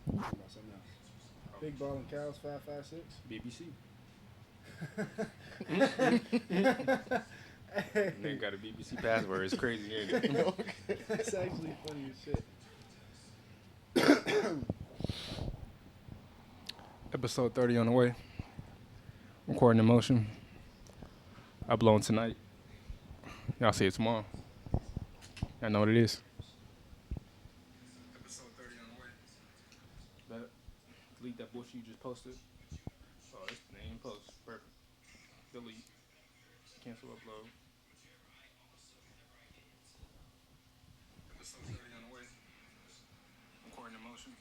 About something else. Big ball and cows, 556. BBC. Hey, Nigga got a BBC password. It's crazy, ain't it? that's actually funny as shit. Episode 30 on the way. Recording in motion. Uploading tonight. Y'all see it tomorrow. Y'all know what it is. Episode 30 on the way. But delete that bullshit you just posted. Oh, it's the name post. Perfect. Delete. Cancel upload. Episode 30 on the way. Recording in motion.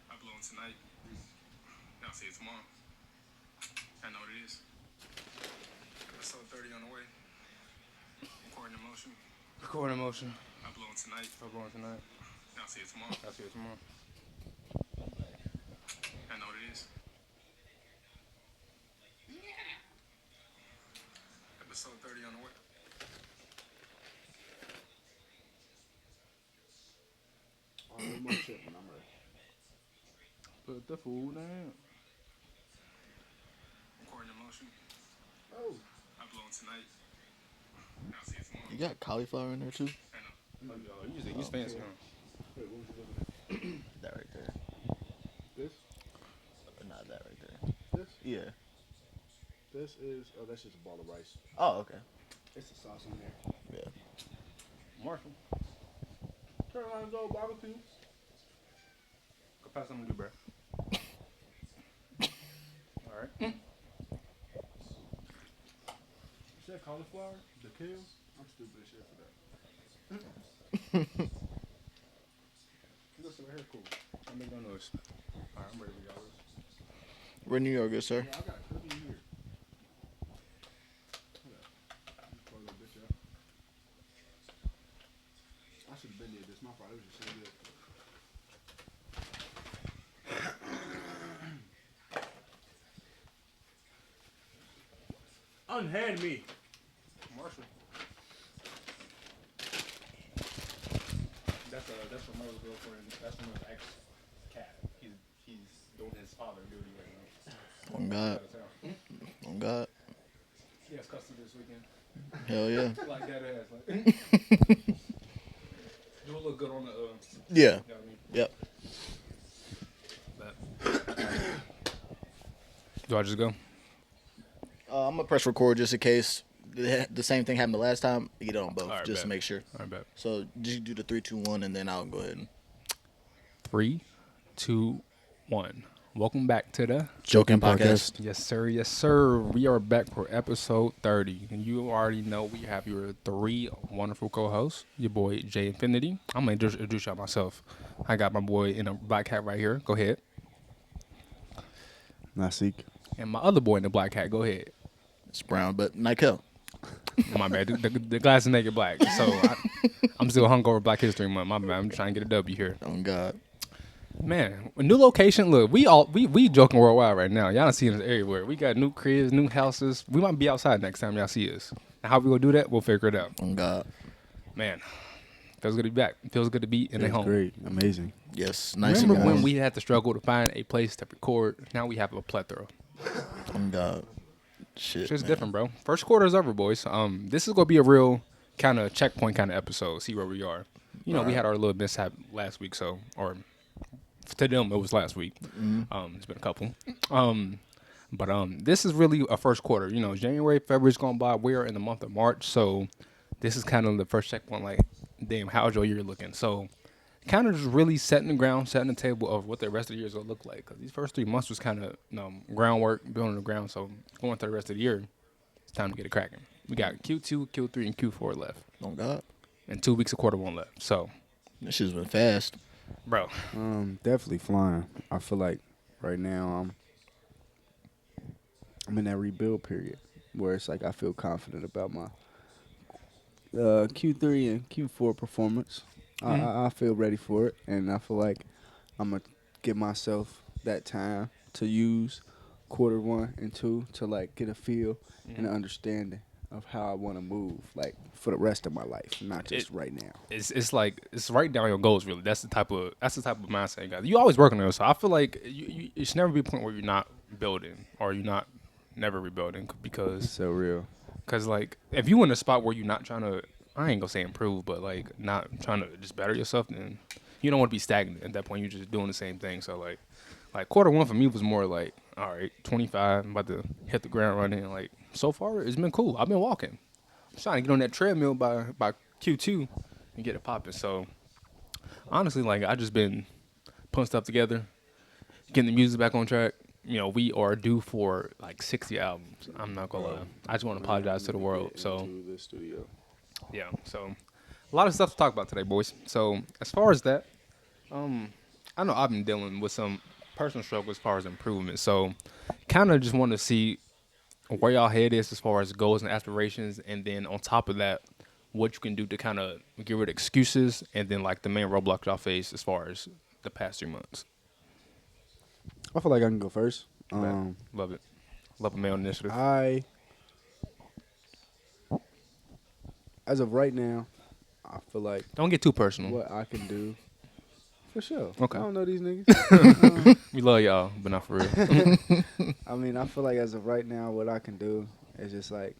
Uploading tonight. Y'all see it tomorrow. I know what it is. Episode 30 on the way. Recording in motion. Recording in motion. Uploading tonight. Uploading tonight. Y'all see it tomorrow. Y'all see it tomorrow. I know what it is. Episode 30 on the way. Oh, no more shit when I'm ready. Put the food down. Recording in motion. Oh. Uploading tonight. Y'all see it tomorrow. You got cauliflower in there too? I know. You use fancy, huh? Wait, what was you looking at? That right there. This? Not that right there. This? Yeah. This is, oh, that's just a ball of rice. Oh, okay. It's the sauce on there. Yeah. Marshall. Carolina Gold barbecue. Go pass something to do, bro. Alright. You said cauliflower? The kale? I'm stupid as shit for that. Listen, right here, cool. I make no noise. Alright, I'm ready for y'all. We're in New York, good sir. Yeah, I got a cookie here. Hold up. Pour a little bitch out. I should have been there this. My fault. It was just so good. Unhand me. Marshall. That's Romero's girlfriend. That's Romero's ex-cat. He's doing his father duty right now. On God. On God. He has custody this weekend. Hell yeah. Like that ass. Like. Do a look good on the. Yeah. You know what I mean? Yep. Do I just go? I'm gonna press record just in case the same thing happened the last time. You get it on both, All right, just bet. to make sure. All right, bet. So just do the 3, 2, 1, and then I'll go ahead and 3, 2, 1. Welcome back to the JoK'N podcast. Yes, sir. Yes, sir. We are back for episode 30. And you already know we have your 3 wonderful co-hosts. Your boy, J Infiniti. I'm going to introduce y'all myself. I got my boy in a black hat right here. Go ahead. Nasik. And my other boy in the black hat. Go ahead. It's brown, but Nykel. My bad. The glasses make it black. So I'm still hungover Black History Month. My bad. I'm trying to get a W here. On God. Man, a new location. Look, we joking worldwide right now. Y'all see us everywhere. We got new cribs, new houses. We might be outside next time y'all see us. And how we gonna do that? We'll figure it out. On God. Man, feels good to be back. Feels good to be in the home. Great. Amazing. Yes. Nice Remember and when warm. we had to struggle to find a place to record? Now we have a plethora. On God. Shit. It's man. different, bro. First quarter is over, boys. This is gonna be a real kind of checkpoint kind of episode. See where we are. You know, we had our little mishap last week, so or to them it was last week. It's been a couple. But this is really a first quarter. You know, January, February's gone by. We're in the month of March, so this is kind of the first checkpoint. Like, damn, how's your year looking? So, kind of just really setting the ground, setting the table of what the rest of the year is gonna look like. Because these first 3 months was kind of groundwork, building the ground. So, going through the rest of the year, it's time to get it cracking. We got Q2, Q3, and Q4 left, On God. and 2 weeks of quarter one left. So, This shit's been fast. bro, Definitely flying. I feel like right now I'm in that rebuild period where it's like I feel confident about my Q3 and Q4 performance. I feel ready for it, and I feel like I'm gonna give myself that time to use quarter 1 and 2 to like get a feel and an understanding of how I want to move, like for the rest of my life, not just right now. It's like it's writing down your goals. Really, that's the type of mindset you got. You always working on it, so I feel like it should never be a point where you're not building or you're not never rebuilding because So real. Cause like if you in a spot where you're not trying to, I ain't gonna say improve, but like not trying to just better yourself, then you don't want to be stagnant. At that point, you're just doing the same thing. So like quarter one for me was more like, all right, 25, I'm about to hit the ground running. Like so far, it's been cool. I've been walking. I'm trying to get on that treadmill by Q2 and get it popping. So honestly, like I just been putting stuff together, getting the music back on track. You know, we are due for like 60 albums. I'm not gonna lie. I just want to apologize to the world. So Into the studio. yeah, so a lot of stuff to talk about today, boys. So as far as that, I know I've been dealing with some personal struggles as far as improvement. So kind of just want to see where y'all head is as far as goals and aspirations, and then on top of that, what you can do to kind of get rid of excuses, and then like the main roadblock y'all face as far as the past 3 months. I feel like I can go first. Love it. Love a male initiative. As of right now, I feel like Don't get too personal. what I can do, for sure. Okay. I don't know these niggas. We love y'all, but not for real. I mean, I feel like as of right now, what I can do is just like,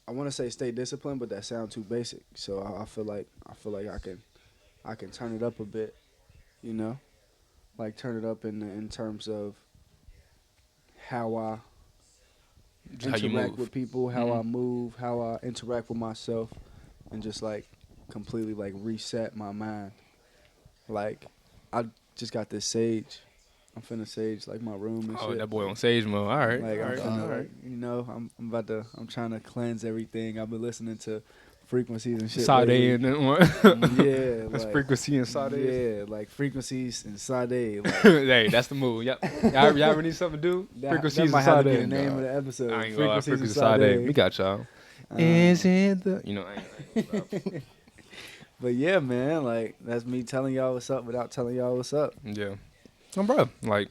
I want to say stay disciplined, but that sounds too basic. So I feel like I can turn it up a bit, you know, like turn it up in terms of how I Just how you interact move. with people, how I Mhm. move, how I interact with myself, and just like completely like reset my mind. Like I just got this sage. I'm finna sage like my room and Oh, shit. that boy on stage mode. All right. Like all I'm right. finna, all right. like, you know, I'm trying to cleanse everything. I've been listening to frequencies and shit. Sade lately. and then what? Yeah, That's like, frequency and Sade. yeah, like frequencies and Sade. Like, Hey, that's the move. Yep. Y'all ever need something to do? that Frequencies might and have to Sade. be the name of the episode. I ain't gonna lie. Frequencies Frequency and Sade. We got y'all. Is it the? You know, I ain't stop. But yeah, man, like that's me telling y'all what's up without telling y'all what's up. Yeah. No, bro. Like,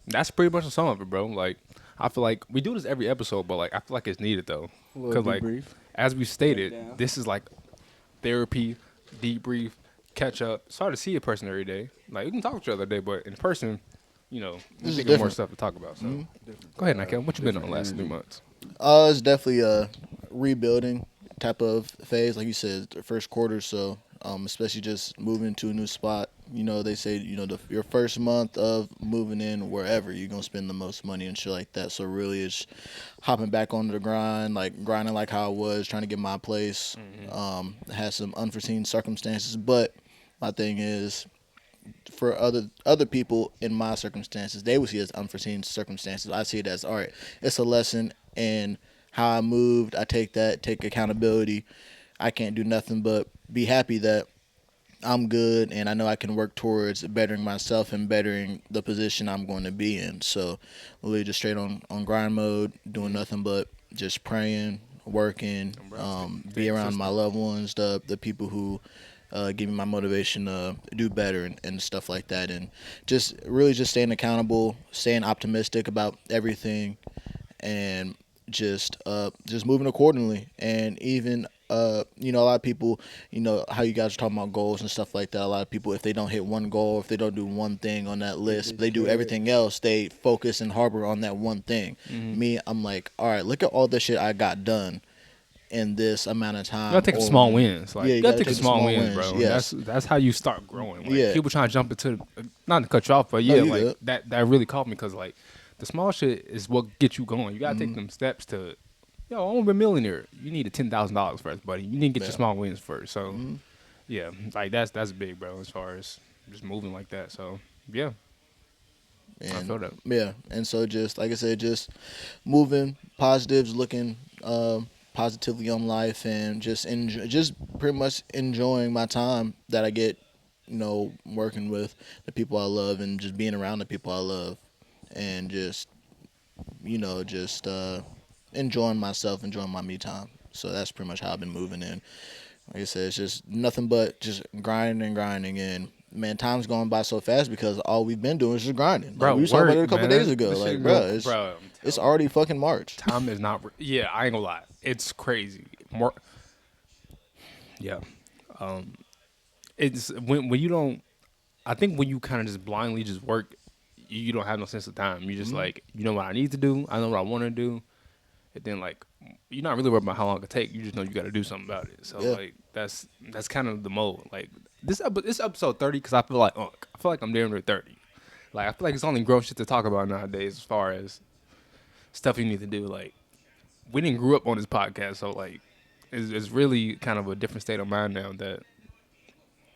that's pretty much the sum of it, bro. Like, I feel like we do this every episode, but like, I feel like it's needed though. A little Cause like, debrief. as we stated, Breakdown. this is like therapy, debrief, catch up. It's hard to see a person every day. Like, we can talk to each other every day, but in person, you know, we is think of more different. stuff to talk about. So, Different, go ahead, Nykel. What you been on the different last 3 energy. months? It's definitely a rebuilding type of phase, like you said, the first quarter. So, especially just moving to a new spot. You know, they say your first month of moving in wherever you're gonna spend the most money and shit like that. So really, it's hopping back on the grind, like grinding like how I was trying to get my place. Had some unforeseen circumstances, but my thing is, for other people in my circumstances, they would see it as unforeseen circumstances. I see it as, all right, it's a lesson in how I moved. I take accountability. I can't do nothing but be happy that I'm good, and I know I can work towards bettering myself and bettering the position I'm going to be in. So really just straight on grind mode, doing nothing but just praying, working, be around my loved ones, the people who give me my motivation to do better and stuff like that, and just really just staying accountable, staying optimistic about everything, and just moving accordingly. And even a lot of people, how you guys are talking about goals and stuff like that, a lot of people, if they don't hit one goal, if they don't do one thing on that list, they do everything else, they focus and harbor on that one thing. Me, I'm like, all right, look at all the shit I got done in this amount of time. You gotta take the small wins. Like, Yeah, you gotta take the small wins, bro. Yes. That's how you start growing. Like, Yeah. people trying to jump into, not to cut you off, but No, yeah, you like good. that really caught me because like the small shit is what gets you going. You gotta take them steps to, I want to be a millionaire. You need a $10,000 first, buddy. You need to get your small wins first. So, yeah, like that's big, bro. As far as just moving like that. So, yeah, I And feel that. yeah, and so just like I said, just moving positives, looking positively on life, and just pretty much enjoying my time that I get, working with the people I love and just being around the people I love, and just enjoying myself, enjoying my me time. So that's pretty much how I've been moving in. Like I said, it's just nothing but just grinding and man, time's going by so fast because all we've been doing is just grinding. Like, Bro, we talked about it a couple man. days ago. This Like, shit bro, go- it's, bro, I'm it's telling already fucking March. Time is not. Yeah, I ain't gonna lie. It's crazy. More. Yeah. It's when you don't. I think when you kind of just blindly just work, you don't have no sense of time. You just like, you know what I need to do. I know what I want to do. And then like, you're not really worried about how long it take. You just know you got to do something about it. So like, that's kind of the mode. Like this episode 30 because I feel like I'm damn near 30. Like I feel like it's only grown shit to talk about nowadays as far as stuff you need to do. Like we didn't grow up on this podcast, so like it's really kind of a different state of mind now that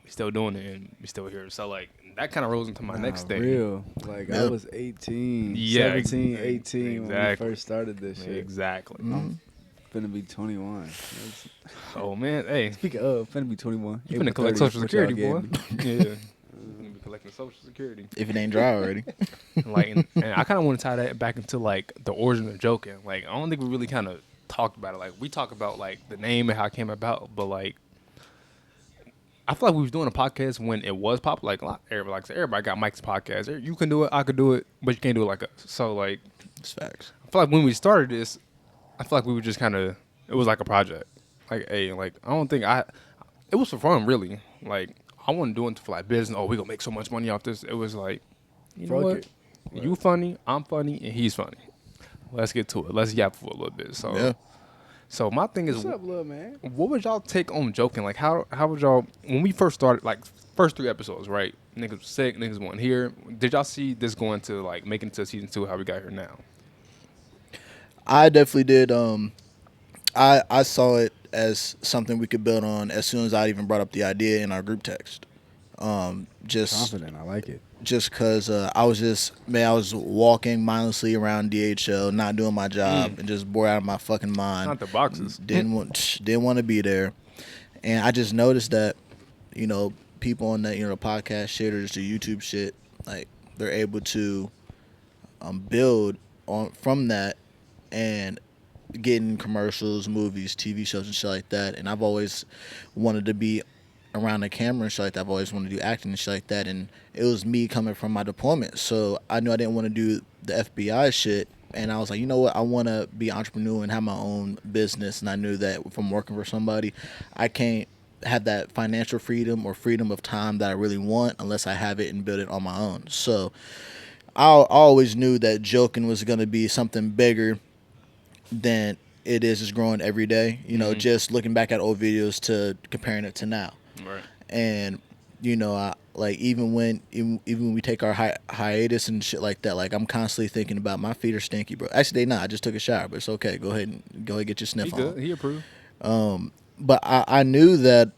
we still doing it and we still here. So like that kind of rolls into my next thing. Real. Like I was 18, 17, 18 when we first started this shit. Exactly. I'm finna be 21. Oh man, hey. Speaking of, finna be 21. You finna collect Social Security, boy. Yeah. Finna be collecting Social Security. If it ain't dry already. Like, and I kind of want to tie that back into like the origin of JoK'N. Like, I don't think we really kind of talked about it. Like, we talk about like the name and how it came about, but like, I feel like we was doing a podcast when it was popular. Like, everybody got Mike's podcast. You can do it, I could do it, but you can't do it like us. So like, It's facts. I feel like when we started this, I feel like we were just kind of, it was like a project. Like, hey, like I don't think it was for fun really. Like I wasn't doing it for like business. Oh, we gonna make so much money off this. It was like, you know what? You funny, I'm funny, and he's funny. Let's get to it. Let's yap for a little bit. So, Yeah. So my thing is, What's up, little man? What would y'all take on JoK'N? Like how would y'all, when we first started, like first 3 episodes, right? Niggas was sick, niggas weren't here. Did y'all see this going to like making it to season 2? How we got here now? I definitely did. I saw it as something we could build on as soon as I even brought up the idea in our group text. Just Confident, I like it. Just because I was walking mindlessly around DHL, not doing my job, and just bored out of my fucking mind. Not the boxes. Didn't want to be there, and I just noticed that, people on that podcast shit or just the YouTube shit, like they're able to build on from that and getting commercials, movies, TV shows, and shit like that. And I've always wanted to be around the camera and shit like that. I've always wanted to do acting and shit like that. And it was me coming from my deployment. So I knew I didn't want to do the FBI shit. And I was like, you know what? I want to be an entrepreneur and have my own business. And I knew that if I'm working for somebody, I can't have that financial freedom or freedom of time that I really want unless I have it and build it on my own. So I always knew that JoK'N was going to be something bigger than it is just growing every day. Just looking back at old videos to comparing it to now. Right. And I like even when we take our hiatus and shit like that, like I'm constantly thinking about my feet are stinky, bro. Actually, they not. I just took a shower, but it's okay. Go ahead and get your sniff He on. good. He approved. But I knew that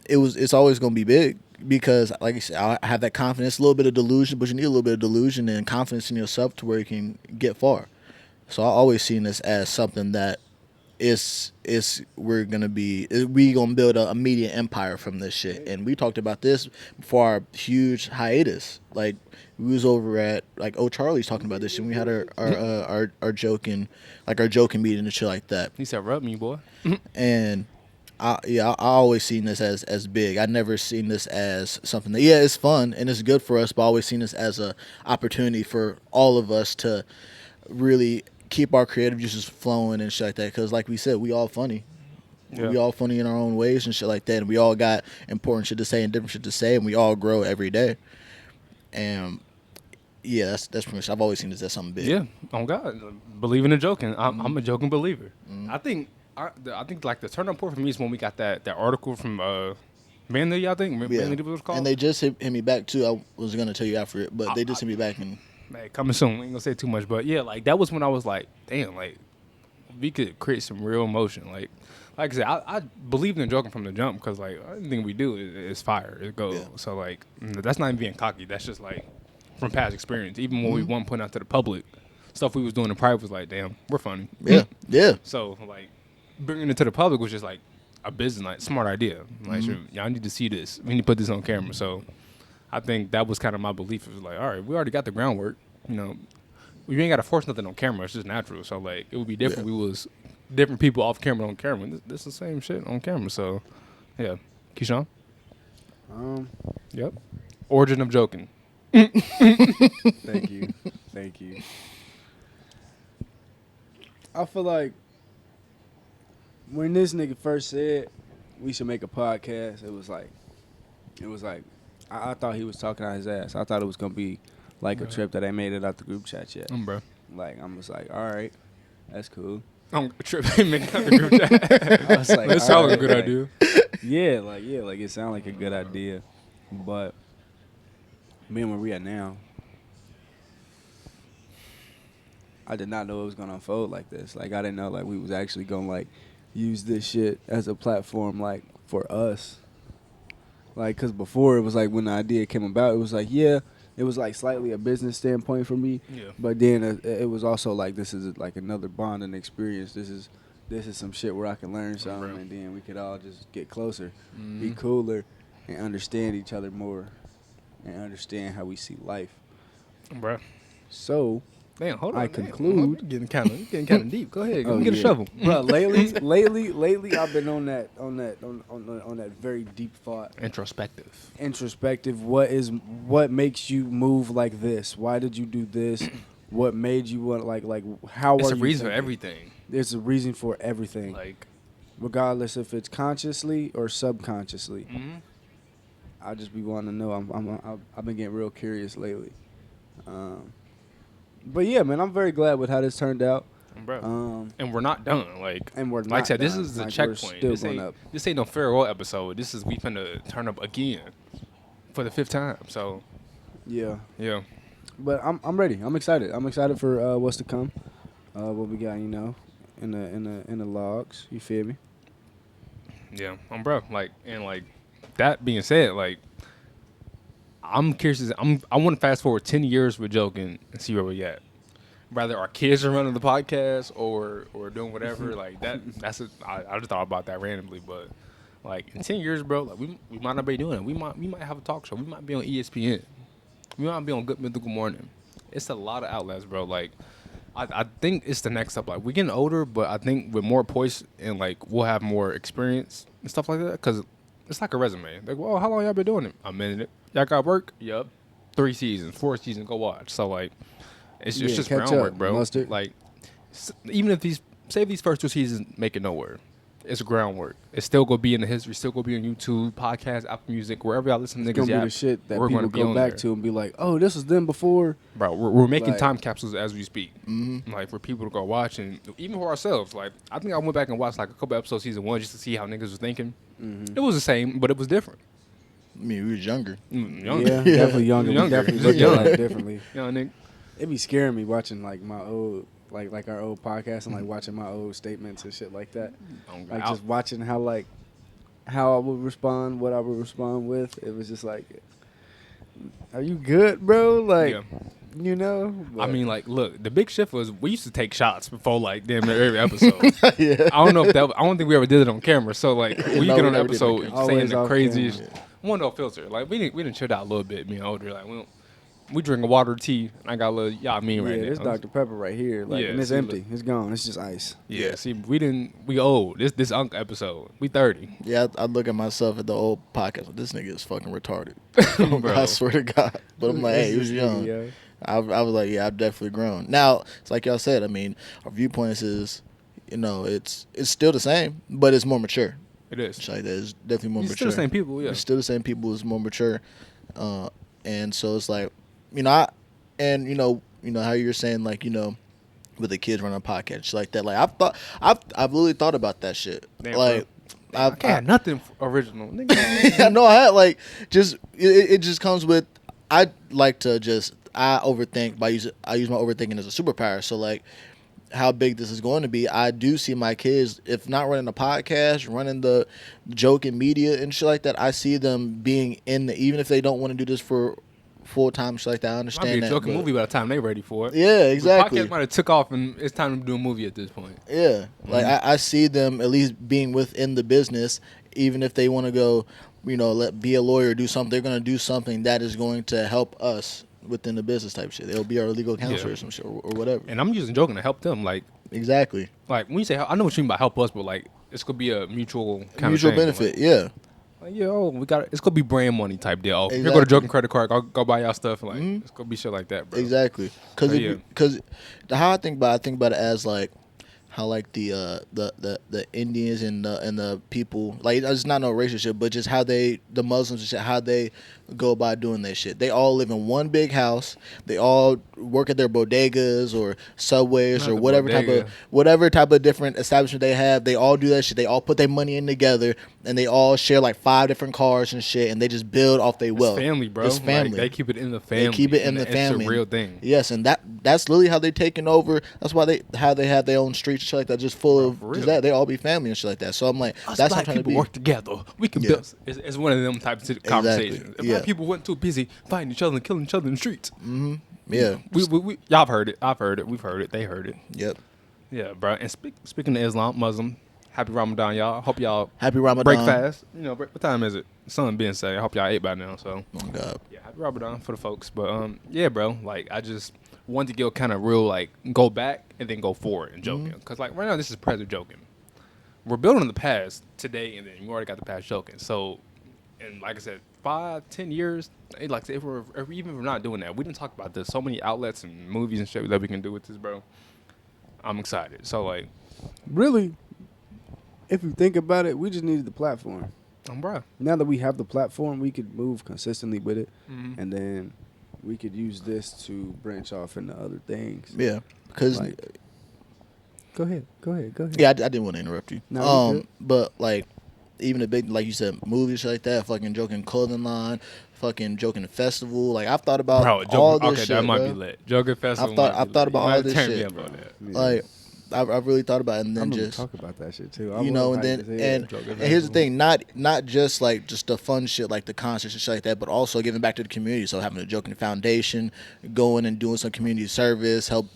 it's always gonna be big because, like I said, I have that confidence, a little bit of delusion, but you need a little bit of delusion and confidence in yourself to where you can get far. So I always seen this as something that we gonna build a media empire from this shit. And we talked about this before our huge hiatus. Like we was over at like Charlie's talking about this, and we had our JoK'N, like our JoK'N meeting and shit like that. He said, "Rub me, boy." And I always seen this as big. I never seen this as something that it's fun and it's good for us, but I always seen this as a opportunity for all of us to really keep our creative juices flowing and shit like that. Because like we said, we all funny. Yeah. We all funny in our own ways and shit like that. And we all got important shit to say and different shit to say, and we all grow every day. And yeah, that's pretty much. I've always seen this as something big. Yeah, on God, believing in JoK'N. I'm a JoK'N believer. I think like the turning point for me is when we got that article from Vanity, I think. Vanity was called. And they just hit me back too. I was gonna tell you after it, but they just hit me back and. Man, coming soon. I ain't gonna say too much, but yeah, like that was when I was like, damn, like we could create some real emotion. Like I said, I believed in JoK'N from the jump because like anything we do is fire. It goes. Yeah. So like that's not even being cocky. That's just like from past experience. Even when we weren't putting out to the public, stuff we was doing in private was like, damn, we're funny. Yeah, yeah. So like bringing it to the public was just like a business, like smart idea. Like sure, y'all need to see this. We need to put this on camera. So. I think that was kind of my belief. It was like, all right, we already got the groundwork. We ain't got to force nothing on camera. It's just natural. So, like, it would be different. Yeah. We was different people off camera on camera. This is the same shit on camera. So, yeah. Keyshawn? Yep. Origin of JoK'N. Thank you. Thank you. I feel like when this nigga first said we should make a podcast, it was like, I thought he was talking out his ass. I thought it was gonna be like a trip that ain't made it out the group chat yet. Bro. Like, I'm just like, all right, that's cool. I'm tripping. Make out the group chat. I was like, That sounds like a all good right, idea. like it sounded like a good idea, but me and Maria now, I did not know it was gonna unfold like this. Like, I didn't know like we was actually gonna like use this shit as a platform like for us. Like, cause before it was like when the idea came about, it was like it was like slightly a business standpoint for me. Yeah. But then it was also like this is like another bonding experience. This is some shit where I can learn something, Right. and then we could all just get closer, Mm-hmm. be cooler, and understand each other more, and understand how we see life. Bro. So, Damn, hold on. I damn. conclude- I'm getting kind of deep. Go ahead. Oh, Get a yeah. shovel. Bro, lately, I've been on that very deep thought, introspective. What makes you move like this? Why did you do this? What made you want like how It's are a you reason for thinking? everything. There's a reason for everything, Like, regardless if it's consciously or subconsciously. mm-hmm. I just be wanting to know. I've been getting real curious lately. But yeah, man, I'm very glad with how this turned out. Bro. And we're not done. Like, And we're like not I said, this done. is the Like, we're checkpoint. still This going ain't, up. this ain't no farewell episode. This is we finna turn up again for the 5th time. So, Yeah, yeah. but I'm ready. I'm excited. I'm excited for what's to come. What we got, in the logs. You feel me? Yeah, bro. Like, and like that being said, like I'm curious. I want to fast forward 10 years with JoK'N and see where we at. Rather our kids are running the podcast or doing whatever like that. I just thought about that randomly, but like in 10 years, bro, like we might not be doing it. We might have a talk show. We might be on ESPN. We might be on Good Mythical Morning. It's a lot of outlets, bro. Like. I think it's the next step. Like, we're getting older, but I think with more poise and, like, we'll have more experience and stuff like that. Because it's like a resume. Like, well, how long y'all been doing it? A minute. Y'all got work? Yup. 3 seasons, 4 seasons, go watch. So, like, it's Yeah, just catch groundwork, up, bro. mustard. Like, even if these first 2 seasons make it nowhere, it's groundwork. It's still going to be in the history, still going to be on YouTube, podcast, Apple Music, wherever y'all listen to It's niggas. gonna be the shit that we're people gonna be go on back there. to and be like, oh, this was them before. Bro, we're making Like- time capsules as we speak. Mm-hmm. Like, for people to go watch, and even for ourselves. Like, I think I went back and watched like a couple episodes season 1 just to see how niggas was thinking. Mm-hmm. It was the same, but it was different. I mean, we was younger. Younger. Yeah, definitely younger. We Younger. definitely look Young. at life differently. Young nigga. It be scaring me watching like my old like our old podcast and like watching my old statements and shit like that. Like just watching how I would respond, what I would respond with. It was just like, are you good, bro? Like, Yeah. I I mean, like, look, the big shift was we used to take shots before, like, damn near every episode. Yeah. I don't know if I don't think we ever did it on camera. So, like, we No, get we on an never did it on episode camera. saying Always the off craziest. camera. One no filter. Like, we didn't chill out a little bit, being older. Like, we drink a water tea, and I got a little, y'all mean right now. this Dr. Pepper right here, like, Yeah, and it's see, empty. It's gone. It's just ice. Yeah, see, we old. This Unc episode. We 30. Yeah, I look at myself at the old podcast. This nigga is fucking retarded. Bro. I swear to God. But I'm like, hey, he was young. Yeah. I was like, yeah, I've definitely grown. Now, it's like y'all said. I mean, our viewpoints is, it's still the same, but it's more mature. It is. It's like that. It's definitely more It's mature. still the same people, yeah. It's still the same people. It's more mature, and so it's like, how you're saying, like, with the kids running a podcast, shit like that. Like, I've literally thought about that shit. Damn, like, I can't nothing original. Nigga. I know I had like just it just comes with I like to just I overthink I use my overthinking as a superpower. So like how big this is going to be, I do see my kids, if not running a podcast, running the JoK'N media and shit like that, I see them being in even if they don't want to do this for full time shit like that. I Might be understand a that. joking but- movie by the time they ready for it. Yeah, exactly. The podcast might have took off and it's time to do a movie at this point. Yeah, like I see them at least being within the business, even if they want to go, be a lawyer, do something. They're going to do something that is going to help us within the business type shit. They'll be our legal counselor or some shit or whatever. And I'm using joking to help them. Like Exactly. when you say help, I know what you mean by help us, but like it's gonna be a mutual kind Mutual of thing. benefit. Like, Yeah. Like, yo, we got it's gonna be brand money type deal. Oh, Exactly. here go the JoK'N credit card. Go buy y'all stuff. Like it's gonna be shit like that, bro. Exactly. Because how I think about it as like how like the Indians and the people, like it's not no relationship, but just how the Muslims and shit, how they go about doing that shit. They all live in one big house. They all work at their bodegas or Subways or whatever type of different establishment they have. They all do that shit. They all put their money in together, and they all share like 5 different cars and shit, and they just build off their wealth. It's family, bro. It's family. Like, they keep it in the family. They keep it in the family. It's a real thing. Yes, and that's literally how they taking over. That's why they have their own streets and shit like that, just full of just that. They all be family and shit like that. So I'm like, Us that's black how I'm trying to people be. work together. We can build. It's one of them types of conversations. If black people weren't too busy fighting each other and killing each other in the streets. Mm-hmm. Yeah, we y'all have heard it. I've heard it. We've heard it. They heard it. Yep. Yeah, bro. And speaking of Islam, Muslim, happy Ramadan, y'all. Hope y'all happy Ramadan. Break fast. You know, what time is it? Sun being said. I hope y'all ate by now. So. Oh God. Yeah, happy Ramadan for the folks. But yeah, bro. Like I just wanted to go kind of real, like go back and then go forward and joking. Because like right now this is present joking. We're building on the past today, and then you already got the past joking. So, and like I said, 5-10 years. Like if we're not doing that, we didn't talk about this. So many outlets and movies and shit that we can do with this, bro. I'm excited. So like, really, if you think about it, we just needed the platform. Bro. Now that we have the platform, we could move consistently with it, and then we could use this to branch off into other things. Yeah, because. Like, Go ahead. Yeah, I didn't want to interrupt you. No, but like, even a big, like you said, movies like that, fucking JoK'N clothing line, fucking JoK'N festival. Like I've thought about all this shit. That might be lit. JoK'N festival. I've thought about all this shit. That. Like I've really thought about it, and then I'm just talk about that shit too. You know, and here's the thing, not just like just the fun shit like the concerts and shit like that, but also giving back to the community. So having a JoK'N Foundation, going and doing some community service, help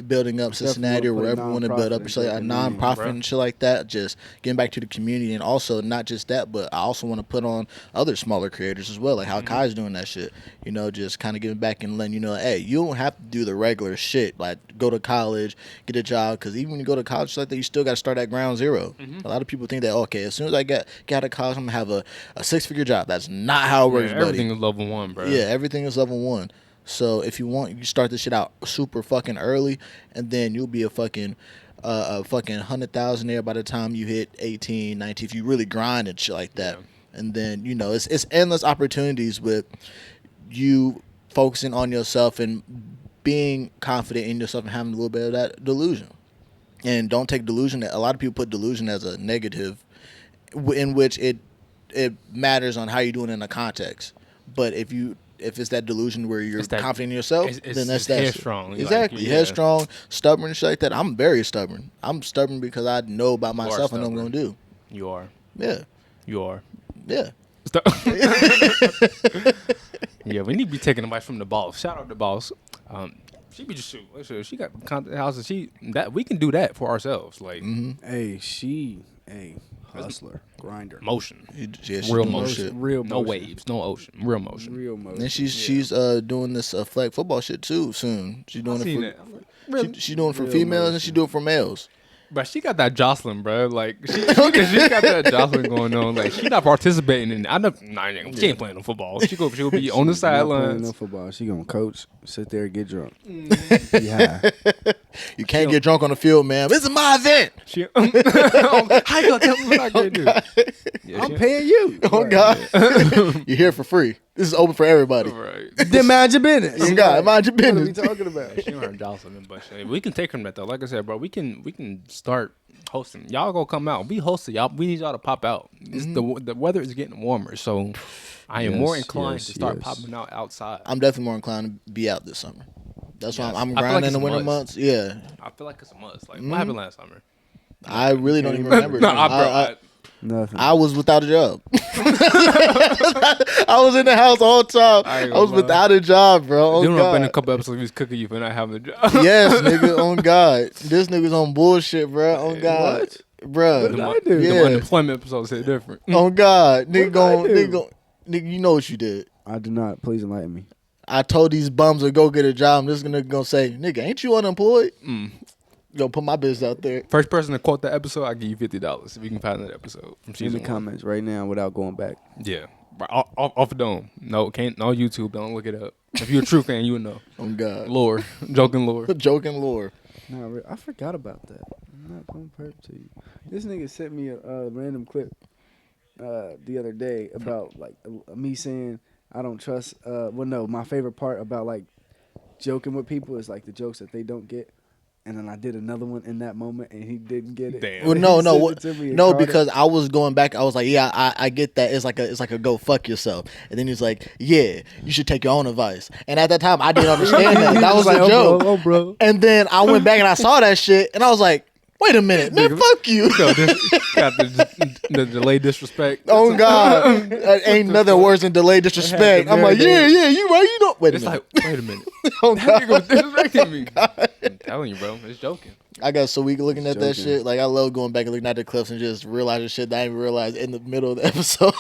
building up Cincinnati or wherever we want to build up a nonprofit and shit like that. Just getting back to the community, and also not just that, but I also want to put on other smaller creators as well, like how Kai's doing that shit. You know, just kind of giving back and letting you know, hey, you don't have to do the regular shit like go to college, get a job, because even when you go to college like that, you still got to start at ground zero. A lot of people think that, okay, as soon as I get out of college, I'm going to have a 6-figure job. That's not how it works, buddy. Everything is level 1, bro. Yeah, everything is level 1. So if you want, you start this shit out super fucking early, and then you'll be a fucking 100,000 there by the time you hit 18, 19, if you really grind and shit like that. Yeah. And then, you know, it's endless opportunities with you focusing on yourself and being confident in yourself and having a little bit of that delusion. And don't take delusion. A lot of people put delusion as a negative, in which it matters on how you're doing in a context. But if it's that delusion where you're confident in yourself, then that's that headstrong. Exactly, like, headstrong, stubborn, and shit like that. I'm very stubborn. I'm stubborn because I know about myself and know what I'm gonna do. You are. Yeah. You are. Yeah. Yeah, we need to be taking advice from the boss. Shout out to the boss. She be just shoot. She got content houses. We can do that for ourselves. Like, hey, hustler, grinder, motion, real motion, no waves, no ocean, real motion, real motion. And she's doing this flag football shit too soon. She's doing she's doing it for females and she's doing it for males. But she got that Jocelyn, bro. Like she got that Jocelyn going on. Like she not participating in it. She ain't playing no football. She'll be on the sidelines. No football. She gonna coach, sit there and get drunk. Yeah. You can't get drunk on the field, man. This is my event. How you gonna tell me what I can do? Yeah, I'm paying you. Oh God, you're here for free. This is open for everybody. Right. Then mind your business. Oh God, mind your business. What are we talking about? She on her Jocelyn, but we can take from that though. Like I said, bro, we can start hosting. Y'all go come out. We host it. Y'all. We need y'all to pop out. The weather is getting warmer, so I am more inclined to start popping out outside. I'm definitely more inclined to be out this summer. That's why I'm grinding in the winter months. Yeah, I feel like it's a must. Like what happened last summer? I really don't even remember. Nothing. I was without a job. I was in the house all the time. I was without a job, bro. There have been a couple episodes we was cooking you for not having a job. Yes, nigga. On God, this nigga's on bullshit, bro. On God, what? bro. What did I do? Yeah. The unemployment episodes hit different. On God, nigga, did you know what you did. I do not. Please enlighten me. I told these bums to go get a job. This nigga gonna say, nigga, ain't you unemployed? Gonna put my business out there. First person to quote that episode, I give you $50 if you can find that episode from In season the 1. comments right now without going back. Yeah, off the dome. No, can't. No YouTube. Don't look it up. If you're a true fan, you would know. Oh God. Lore, JoK'N lore. JoK'N lore. No, I forgot about that. I'm not going to perp to you. This nigga sent me a random clip the other day about like me saying I don't trust. My favorite part about like joking with people is like the jokes that they don't get. And then I did another one in that moment, and he didn't get it. Damn. Well, No, because I was going back. I was like, yeah, I get that. It's like a go fuck yourself. And then he's like, yeah, you should take your own advice. And at that time, I didn't understand that. That was like, a joke. bro. And then I went back and I saw that shit, and I was like, wait a minute, man, fuck you. Got the delayed disrespect. Oh God, ain't nothing worse than delayed disrespect. I'm like, yeah, you right. You don't. Wait a It's minute. like, wait a minute. Oh That God. nigga was disrespecting me. I'm telling you, bro. It's joking. I got so weak looking at that Joking. shit. Like I love going back and looking at the clips and just realizing shit that I didn't realize in the middle of the episode.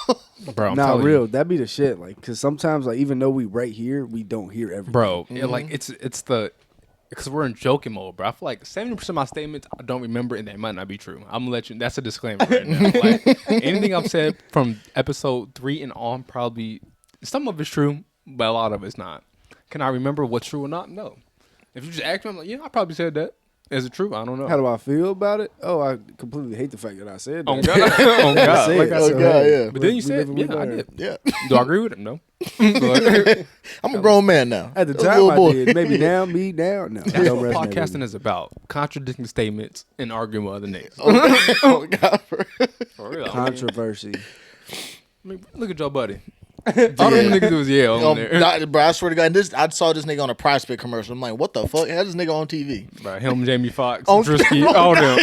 Bro, I'm Nah, telling real. you. That'd be the shit. Like, cause sometimes, like, even though we right here, we don't hear everything. Bro, like it's because we're in joking mode, bro. I feel like 70% of my statements I don't remember and they might not be true. I'm gonna let you. That's a disclaimer right now. Like anything I've said from episode 3 and on, probably some of it's true, but a lot of it's not. Can I remember what's true or not? No. If you just ask me, I'm like, yeah, I probably said that. Is it true? I don't know. How do I feel about it? Oh, I completely hate the fact that I said that. Oh God! Oh God! Say Like it. I Oh, said, God, yeah. But then you We said, live and we yeah, I learn. did. Yeah, Do I agree with it? No. But I'm a grown man now. At the A time, little I boy. did. Maybe now, me now. No, that's don't what resonate with podcasting me. is about: contradicting statements and arguing with other niggas. Oh God, For real. Controversy. I mean, look at Joe Buddy. All them niggas was on there. Bro, I swear to God, I saw this nigga on a Prospect commercial. I'm like, what the fuck? How's this nigga on TV? Bro, him, Jamie Foxx, Oh, Drewski, all them.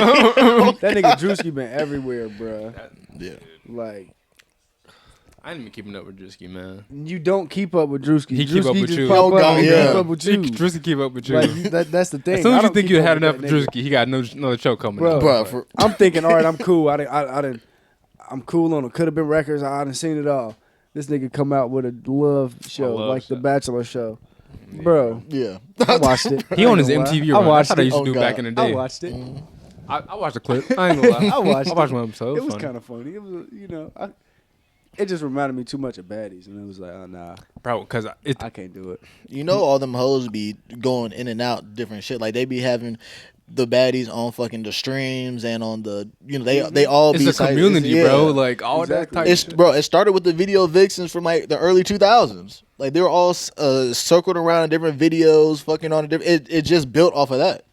That nigga Drewski been everywhere, bruh. Yeah. Like, I ain't even keeping up with Drewski, man. you don't keep up with Drewski. He keep up Drewski with just you. pop Oh, up God, and yeah. keep up with you. Drewski keep up with you. Like, that's the thing. As soon I as you don't think keep you up had with enough that of nigga. Drewski, he got another show coming Bro. up. I'm thinking, all right, I'm cool. I'm cool on it. Could have been records. I done seen it all. This nigga come out with a love show, love like show. the Bachelor show. Bro, Yeah. I watched it. He I on ain't his gonna lie. MTV I run. That's watched how they it. used to Oh, do God. back in the day. I watched it. I watched the clip. I ain't gonna lie. I watched I watched it. one episode. It was funny. kind of funny. It was, it just reminded me too much of baddies, and it was like, oh nah, Bro, because I can't do it. You know, all them hoes be going in and out different shit. Like they be having the baddies on fucking the streams and on the they all it's be a community, bro. Like all Exactly. that type It's shit. bro. It started with the video vixens from like the early 2000s. Like they were all circled around in different videos, fucking on a different. It just built off of that.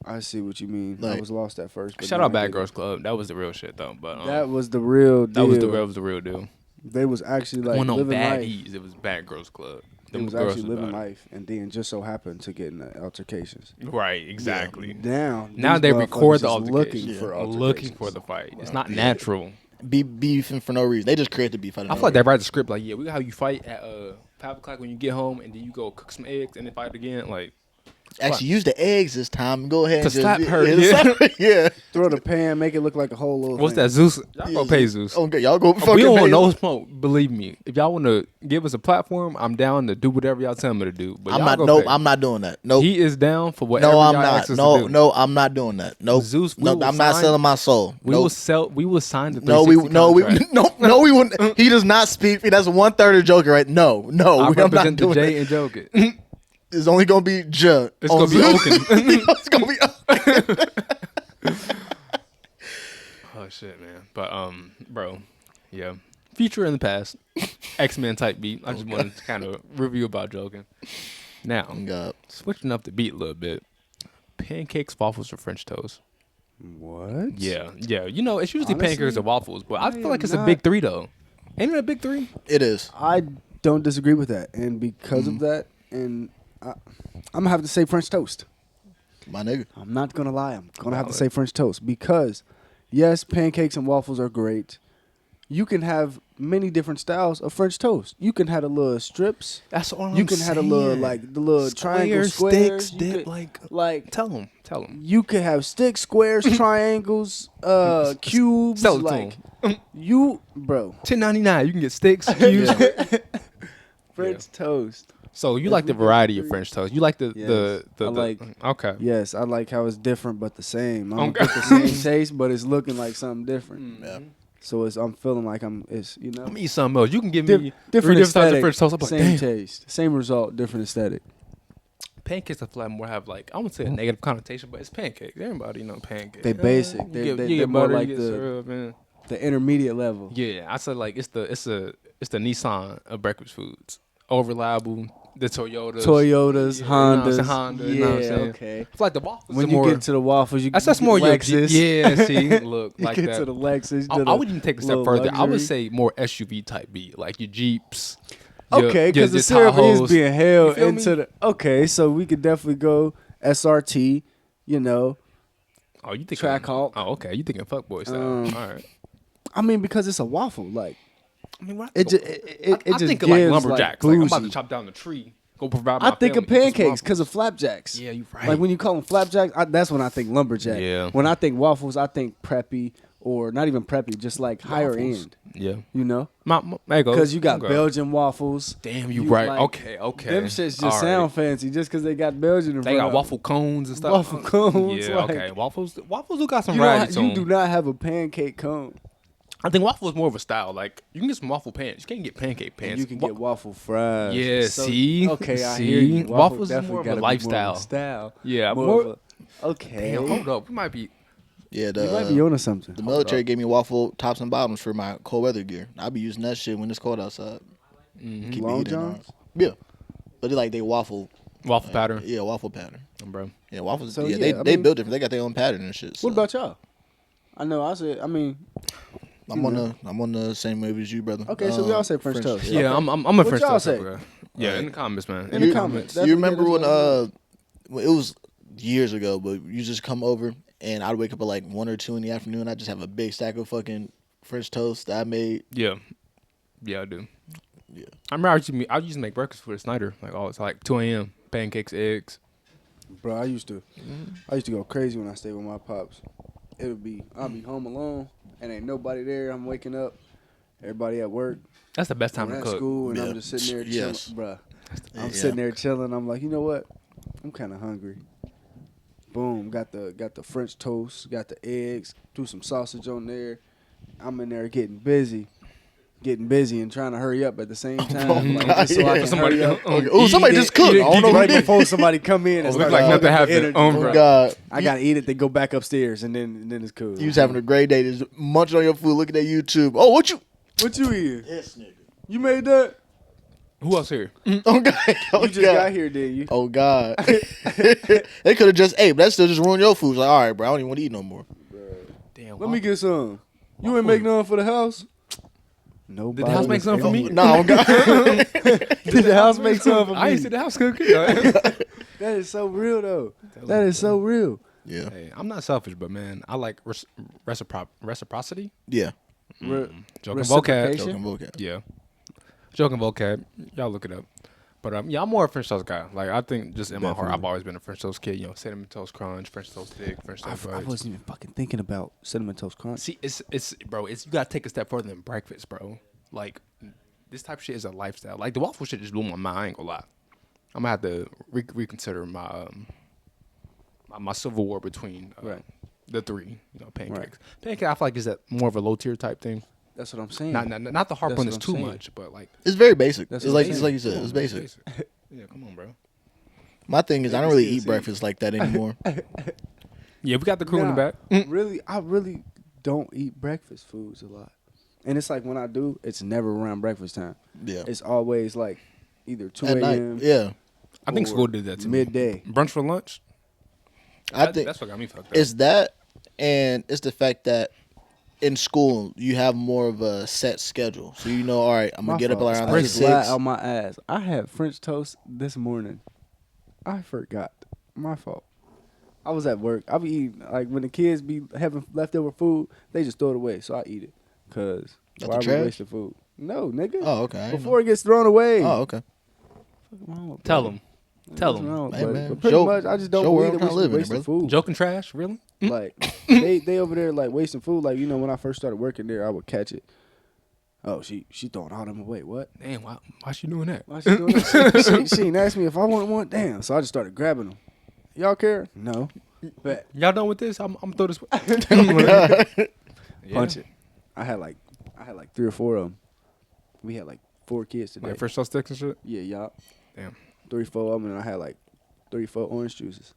I see what you mean. I Like- was lost at first. But Shout now out I Bad get it. Girls Club. That was the real shit though. But That was the real deal. that was the real deal. They was actually like One on living life. baddies. It was Bad Girls Club. They Them was girls actually living about it. life, and then just so happened to get in the altercations. Right, exactly. Now Now these they record the motherfuckers is altercation. looking for altercations. Looking for the fight. It's not natural. Be beefing for no reason. They just create the beef. I feel like they write the script like, yeah, we got how you fight at 5 o'clock when you get home, and then you go cook some eggs and then fight again. Like, Actually, use the eggs this time. Go ahead To and just slap her, Yeah. Yeah. Throw the pan, make it look like a whole little. what's thing. that, Zeus? Y'all go pay Zeus. Okay, y'all go. We Fucking don't want pay no Zeus. smoke. Believe me, if y'all want to give us a platform, I'm down to do whatever y'all tell me to do. But I'm y'all not. go Nope. pay. I'm not doing that. Nope. He is down for whatever. No, I'm y'all not. ask us to No, do. no, I'm not doing that. Nope. Zeus, we no, will I'm not sign- selling my soul. We Nope. will sell. We will sign the. No, we 360 contract. no, we wouldn't. He does not speak. That's 1/3 of Joker, right? No, I I'm not represent the doing J that. and Joke it. It's only gonna be J. It's gonna be Oaken. It's gonna be. Oh shit, man. But bro, yeah. Future in the past, X-Men type beat. I just wanted to kind of review about Joking. Now, God. switching up the beat a little bit. Pancakes, waffles, or French toast. What? Yeah. You know, it's usually Honestly, pancakes or waffles, but I I feel like am it's a not- big three though. Ain't it a big three? It is. I don't disagree with that, and because of that, and I'm gonna have to say French toast. My nigga. I'm not gonna lie. I'm gonna have to Valid. say French toast because, yes, pancakes and waffles are great. You can have many different styles of French toast. You can have the little strips. That's all You can have a little the little triangle squares. sticks, You dip, could- like Tell them. you could have sticks, squares, triangles, cubes. Sell it to like 'em. you, bro. $10.99. You can get sticks, cubes. French toast. So you If like the we go variety of three- French toast. You like the I like- okay. Yes, I like how it's different but the same. I'm Okay. gonna get the same taste, but it's looking like something different. Yeah. So I'm feeling like it's Let me eat something else. You can give Di- me different three different types of aesthetic, French toast. I'm like, same damn. taste, same result, different aesthetic. Pancakes I feel like more have like I wouldn't say a negative connotation, but it's pancakes. Everybody pancakes. They basic. You They- get- they- you they're get more butter, like you get the- syrup, man. The intermediate level. Yeah, I said like it's the Nissan of breakfast foods. All reliable. The Toyotas, Toyotas, yeah, Hondas. You know what I'm saying? Honda, yeah, you know what I'm saying? okay. I feel like the waffles When are you more, get to the waffles, you that's get more your Lexus. yeah. See, look You like get that. to the Lexus. I would even take a step little further. I would luxury. say more SUV type B, like your Jeeps. your- Okay, your- because the your syrup is Tahoes. being held You feel into me? the. Okay, so we could definitely go SRT. You know, Oh, you think Trackhawk. Oh, okay. You thinking fuckboy style? All right. I mean, because it's a waffle. Like I mean, what it just it I just think gives of like lumberjacks. Like, I'm about to bougie. chop down the tree. Go provide. I My think of family, eat some pancakes because of waffles. flapjacks. Yeah, you right. Like when you call them flapjacks, that's when I think lumberjack. Yeah. When I think waffles, I think preppy or not even preppy, just like higher Waffles. end. Yeah. You know, There you go. because you got Okay. Belgian waffles. Damn, you You right. like- Okay. Them shits just All right. sound fancy just because they got Belgian in They front got of waffle cones and stuff. Waffle cones, Yeah. like- Okay. Waffles do got some You, variety to you 'em. do not have a pancake cone. I think waffle is more of a style. Like you can get some waffle pants. You can't get pancake pants. And you can Wa- get waffle fries. Yeah, see? Okay, I See? hear you. Waffles is definitely more of a gotta be lifestyle. Style. Yeah, More more. of a- okay. Damn, hold up. We might be. Yeah, You might be onto something. the military gave me waffle tops and bottoms for my cold weather gear. I'll be using that shit when it's cold outside. Keep Long it heating on. johns? Yeah, but they waffle. Waffle pattern, Yeah, waffle pattern. bro. Yeah, waffles. So, yeah, yeah, I they mean- build different. They got their own pattern and shit. So. What about y'all? I know. I said. I mean. I'm on the same wave as you, brother. Okay, so we all say French toast. Yeah, Okay. I'm a What French y'all toast say? guy. Yeah, in the comments, man. In the comments. You Definitely remember get when us it was years ago, but you just come over and I'd wake up at like 1 or 2 in the afternoon. I just have a big stack of fucking French toast that I made. Yeah, I do. Yeah. I remember I used to make breakfast for the Snyder, like it's like 2 a.m. pancakes, eggs. Bro, I used to go crazy when I stayed with my pops. I'll be home alone and ain't nobody there. I'm waking up, everybody at work, That's the best time I'm to at cook. school, and Yeah. I'm just sitting there chilling. Yes. Bruh, I'm Yeah. sitting there chilling. I'm like, you know what? I'm kind of hungry. Boom, got the French toast, got the eggs, threw some sausage on there. I'm in there getting busy and trying to hurry up at the same time. Like, just so I can Somebody hurry up. Oh, somebody just cooked. I don't know Right who did. before somebody come in and look start like talking nothing about happened. energy, Oh, bro. Oh God, I gotta eat it. Then go back upstairs, and then it's cool. you was having a great day, just munching on your food, looking at YouTube. Oh, what you? What you eating? This nigga. You made that? Who else here? Oh God. Oh, You just God. got here, did you? Oh God. They could have just ate, but that still just ruined your food. It's like, all right, bro, I don't even want to eat no more. Damn. Let me get some. You ain't make none for the house? Nobody. Did the house make something for me? No, God. Did the house make something for I me? ain't see the house cooking. That is so real, though. That is so real. Yeah. Hey, I'm not selfish, but man, I like reciprocity. Yeah. Joking vocab. Reciprocation? Joking vocab. Yeah. Joking vocab. Y'all look it up. But yeah, I'm more a French toast guy. Like I think just in my heart, I've always been a French toast kid. You know, cinnamon toast crunch, French toast stick, French toast I bites. wasn't even fucking thinking about cinnamon toast crunch. See, it's bro. It's you gotta take a step further than breakfast, bro. Like this type of shit is a lifestyle. Like the waffle shit just blew my mind. I ain't gonna lie. I'm gonna have to reconsider my my civil war between Right. the three. You know, pancakes. Right. Pancake, I feel like is that more of a low tier type thing. That's what I'm saying. Not the harp That's on what this I'm too saying. much, but like It's very basic. That's It's what like I'm it's saying. like you said. come It's on, basic. Yeah, come on, bro. My thing is, I don't really eat See. breakfast like that anymore. Yeah, we got the crew in the Nah, back. Really, I really don't eat breakfast foods a lot. And it's like when I do, it's never around breakfast time. Yeah. It's always like either 2 At night. a.m. Yeah. I think or school did that to midday. me. Brunch for lunch. I think that's what got me fucked up. it's that, and it's the fact that in school you have more of a set schedule. So you know, all right, I'm gonna My get up fault. around I like just lied 6. out my ass. I had French toast this morning. I forgot. My fault. I was at work. I be eating like when the kids be having leftover food, they just throw it away. So I eat it because Out why the are we trash? wasting food? No, nigga. Oh, okay. I didn't Before it gets thrown away. know. Oh, okay. What's wrong with Tell bro? them. Tell What's them. wrong, Hey, but- man, but pretty show- much, I just show don't where believe I'm that kinda we living, wasting brother. food. Joking trash, really? Like they over there like wasting food. Like, you know, when I first started working there, I would catch it. Oh, she throwing all them away. What? Damn, why she doing that? Why she doing that? she ain't asked me if I want one. Damn. So I just started grabbing them. Y'all care? No. Bet. Y'all done with this? I'm throw this. Punch it. I had like 3 or 4 of them. We had like 4 kids today. Like fresh sticks and shit. Yeah, y'all. Damn. 3, 4 of them, and I had like 3, 4 orange juices.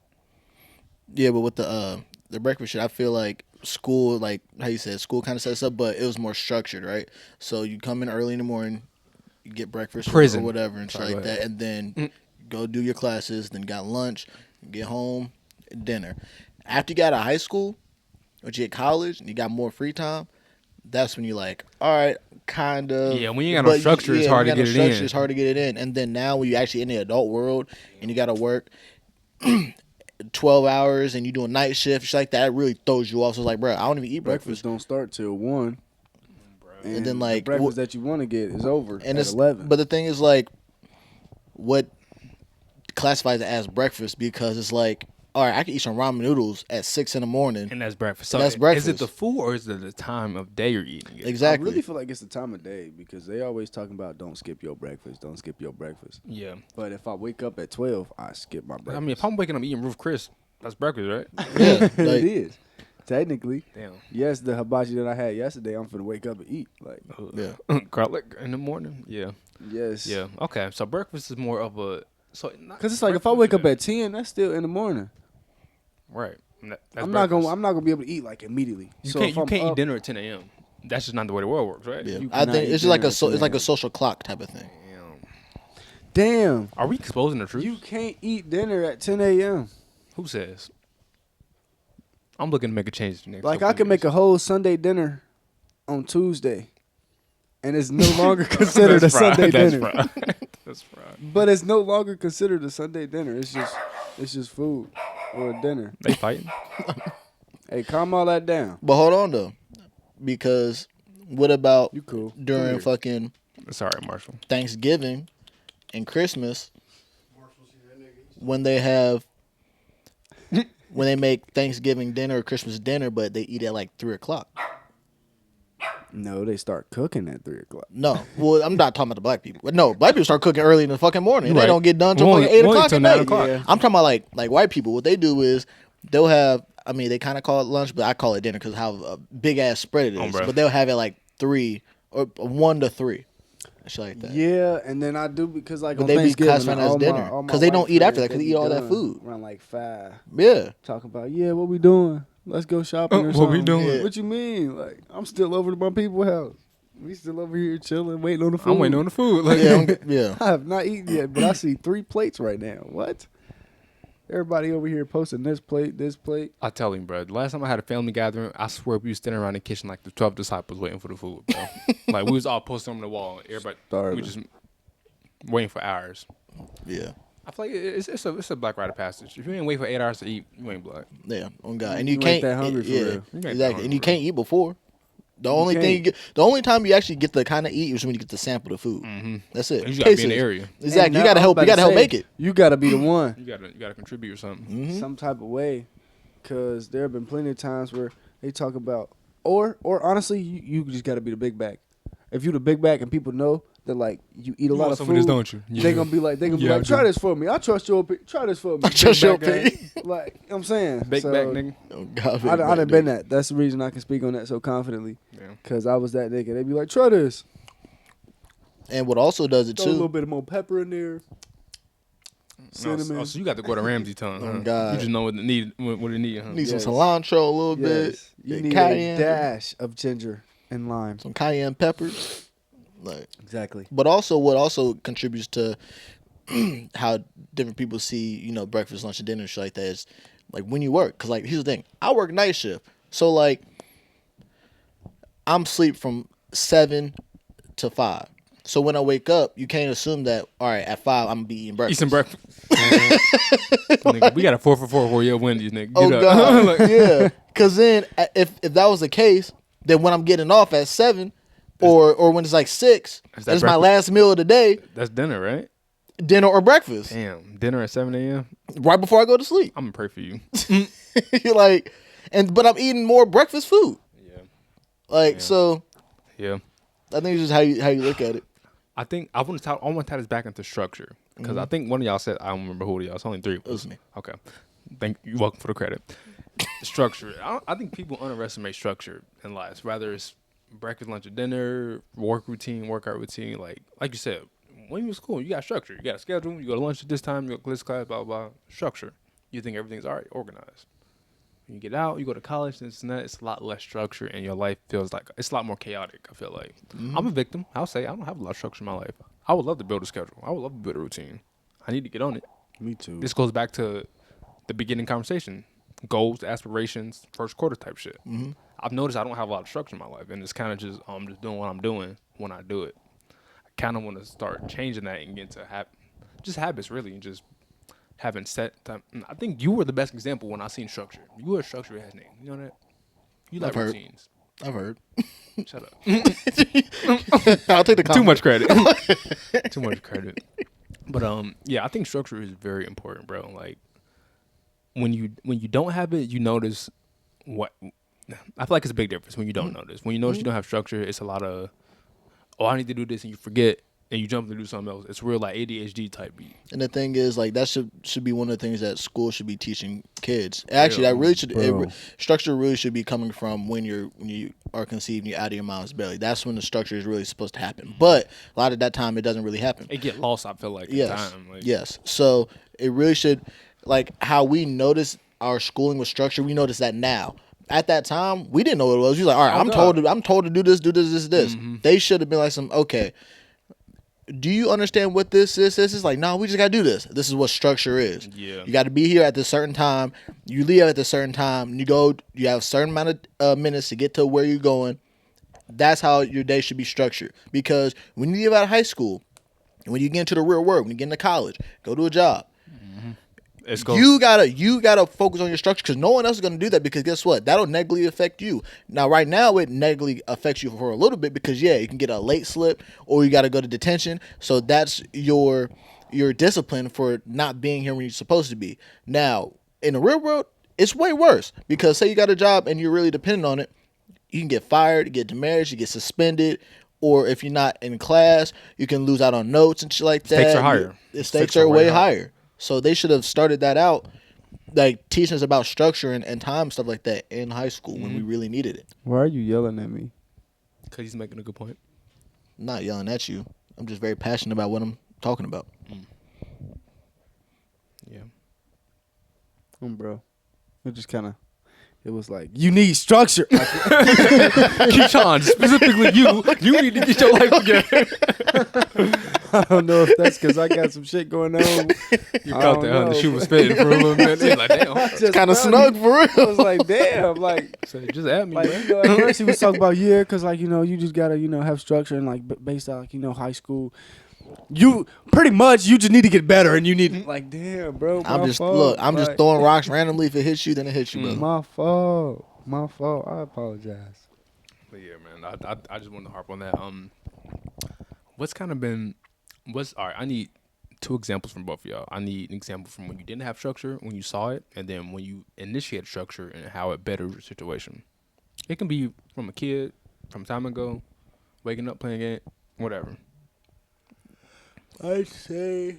Yeah, but with the breakfast shit, I feel like school, like how you said, school kind of sets up, but it was more structured, right? So you come in early in the morning, you get breakfast Prison. or whatever and shit like that, and then go do your classes, then got lunch, get home, dinner. After you got out of high school, or you get college, and you got more free time, that's when you're like, all right, kind of. Yeah, when you got no structure, it's hard to get it in. It's hard to get it in. And then now when you're actually in the adult world and you got to work 12 hours and you doing night shift, shit like that, it really throws you off. So it's like, bro, I don't even eat breakfast. Don't start till 1. And then like the breakfast that you want to get is over and at it's 11. But the thing is like, what classifies it as breakfast? Because it's like, all right, I can eat some ramen noodles at 6 in the morning. And that's breakfast. So that's breakfast. Is it the food or is it the time of day you're eating it? Exactly. I really feel like it's the time of day because they always talking about don't skip your breakfast, don't skip your breakfast. Yeah. But if I wake up at 12, I skip my breakfast. I mean, if I'm waking up eating Roof Chris, that's breakfast, right? Yeah, like, it is. Technically. Damn. Yes, the hibachi that I had yesterday, I'm finna wake up and eat. Like, yeah. Garlic in the morning? Yeah. yes. Yeah. Okay. So breakfast is more of a... Because it's like if I wake up at 10, that's still in the morning. Right. That's I'm not gonna be able to eat like immediately. You So can't if I'm eat dinner at 10 a.m. That's just not the way the world works, right? Yeah. You I cannot think eat it's just like dinner a at 10 it's social clock type of thing. Damn. Are we exposing the truth? You can't eat dinner at 10 a.m. Who says? I'm looking to make a change next. Like I can make a whole Sunday dinner on Tuesday, and it's no longer considered a Sunday dinner. That's right. But it's no longer considered a Sunday dinner. It's just food or a dinner. They fighting. Hey, calm all that down. But hold on though, because what about You cool. during fucking Sorry, Marshall. Thanksgiving and Christmas when they have when they make Thanksgiving dinner or Christmas dinner, but they eat at like 3:00? No, they start cooking at 3:00. No, well, I'm not talking about the black people. But no, black people start cooking early in the fucking morning. Right. They don't get done till Well, fucking 8 o'clock till at 9 night. o'clock. Yeah. I'm talking about like white people. What they do is they'll have. I mean, they kind of call it lunch, but I call it dinner because how a big ass spread it is. Bro. But they'll have it like 3 or 1 to 3, shit like that. Yeah, and then I do because like But on they be Thanksgiving, classifying as all dinner, all my 'cause they don't white eat after friends, that 'cause they be eat all that done food. around like 5. Yeah. Talking about what we doing? Let's go shopping or What something. we doing? Yeah. What you mean? Like I'm still over to my people's house. We still over here chilling, waiting on the food. I'm waiting on the food. Like, Yeah. I have not eaten yet, but I see 3 plates right now. What? Everybody over here posting this plate, this plate. I tell him, bro. The last time I had a family gathering, I swear we was standing around the kitchen like the 12 disciples waiting for the food, bro. Like we was all posted on the wall. Everybody, Starving. we just waiting for hours. Yeah. I feel like it's a black rite of passage. If you ain't wait for 8 hours to eat, you ain't black. Yeah. On God. And you You can't ain't that hungry for yeah, real. You ain't that exactly. And you hungry, can't eat before. The only thing you get, the only time you actually get to kind of eat is when you get to sample the food. Mm-hmm. That's it. You gotta be in the Cases. area. Exactly. And You now gotta I'm help. about You gotta to help say, make it. You gotta be the one. You gotta contribute or something. Mm-hmm. Some type of way, because there have been plenty of times where they talk about, or honestly, you just gotta be the big bag. If you the big bag and people know that like you eat a lot of some food, of this, don't you? they gonna be like, Yeah, I try do. this for me. I trust your try this for me. I trust your back opinion. Like you know what I'm saying, Big so, back nigga. Oh, God, I big done back, been dude. that. That's the reason I can speak on that so confidently. Yeah. Cause I was that nigga. They be like, try this. And what also does it Throw a little too. bit of more pepper in there. Cinnamon. Oh, so you got to go to Ramsey tongue, huh? Oh, God. You just know what it need, huh? Need Yes. some cilantro a little bit. Yes. You and need cayenne, a dash of ginger and lime. some cayenne peppers. Like, Exactly. but also what also contributes to how different people see, breakfast, lunch, and dinner, shit like that is like when you work. Cause like here's the thing, I work night shift, so like I'm sleep from 7 to 5. So when I wake up, you can't assume that all right at 5 I'm gonna be eating Eat breakfast. some breakfast. Nigga, we got a 4 for 4 for your Wendy's, nigga. Get Oh up. God, Like, yeah. Cause then if that was the case, then when I'm getting off at 7, or when it's like 6, Is and that it's my breakfast? last meal of the day, that's dinner, right? dinner or breakfast, Damn, dinner at 7 a.m. right before I go to sleep. I'm gonna pray for you. You're but I'm eating more breakfast food. Yeah, Like Yeah. so, yeah. I think it's just how you look at it. I think I want to tie this back into structure because I think one of y'all said, I don't remember who of y'all. It's only 3 of us. It was me. Okay, thank you. Welcome for the credit. Structure. I think people underestimate structure in life. Whether it's breakfast, lunch, or dinner, work routine, workout routine. Like you said, when you was school, you got structure. You got a schedule. You go to lunch at this time. You go to this class. Blah blah. Structure. You think everything's already organized. When you get out, you go to college, and it's a lot less structure, and your life feels like it's a lot more chaotic. I feel like I'm a victim. I'll say I don't have a lot of structure in my life. I would love to build a schedule. I would love to build a routine. I need to get on it. Me too. This goes back to the beginning conversation: goals, aspirations, first quarter type shit. I've noticed I don't have a lot of structure in my life, and it's kind of just I'm just doing what I'm doing when I do it. I kind of want to start changing that and get to just habits, really, and just having set time. I think you were the best example when I seen structure. You were a structure ass nigga. You know that? You like routines. I've heard. Shut up. I'll take the compliment. Too much credit. Too much credit. But yeah, I think structure is very important, bro. Like when you don't have it, you notice what. I feel like it's a big difference when you don't notice. When you notice you don't have structure, it's a lot of, I need to do this, and you forget. And you jump to do something else. It's real like ADHD type beat. And the thing is, like, that should be one of the things that school should be teaching kids. Actually, that really should structure really should be coming from when you are conceived and you're out of your mom's belly. That's when the structure is really supposed to happen. But a lot of that time, it doesn't really happen. It get lost. I feel like. Yes. Time. Like, yes. So it really should, like, how we notice our schooling with structure. We notice that now. At that time, we didn't know what it was. We was like, all right, I'm told to do this. They should have been like okay. Do you understand what this is? It's like, no, we just gotta do this. This is what structure is. Yeah. You got to be here at this certain time. You leave at this certain time. You have a certain amount of minutes to get to where you're going. That's how your day should be structured. Because when you leave out of high school, when you get into the real world, when you get into college, go to a job. You gotta focus on your structure because no one else is gonna do that because guess what? That'll negatively affect you. Now, right now, it negatively affects you for a little bit because you can get a late slip or you gotta go to detention. So that's your discipline for not being here when you're supposed to be. Now, in the real world, it's way worse because say you got a job and you're really dependent on it, you can get fired, you get demerits, you get suspended. Or if you're not in class, you can lose out on notes and shit like that. Stakes are higher. The stakes are way higher. So they should have started that out, like teaching us about structure and time, stuff like that in high school when we really needed it. Why are you yelling at me? Because he's making a good point. I'm not yelling at you. I'm just very passionate about what I'm talking about. Yeah. Bro. It just kind of, it was like, you need structure. Keyshawn, specifically you need to get your life together. I don't know if that's because I got some shit going on. You felt that, huh? The shoe was fitting for a little bit. He's like, damn. It's kind of snug for real. I was like, damn. Like, so just at me, like, bro. at first he was talking about, because, like, you just got to, have structure and, like, based out, like, high school. You pretty much you just need to get better and you need like damn bro. I'm just throwing rocks randomly. If it hits you, then it hits you, bro. My fault. I apologize. But yeah, man, I just wanted to harp on that. All right? I need 2 examples from both of y'all. I need an example from when you didn't have structure, when you saw it, and then when you initiated structure and how it bettered your situation. It can be from a kid, from time ago, waking up, playing it, whatever. I'd say,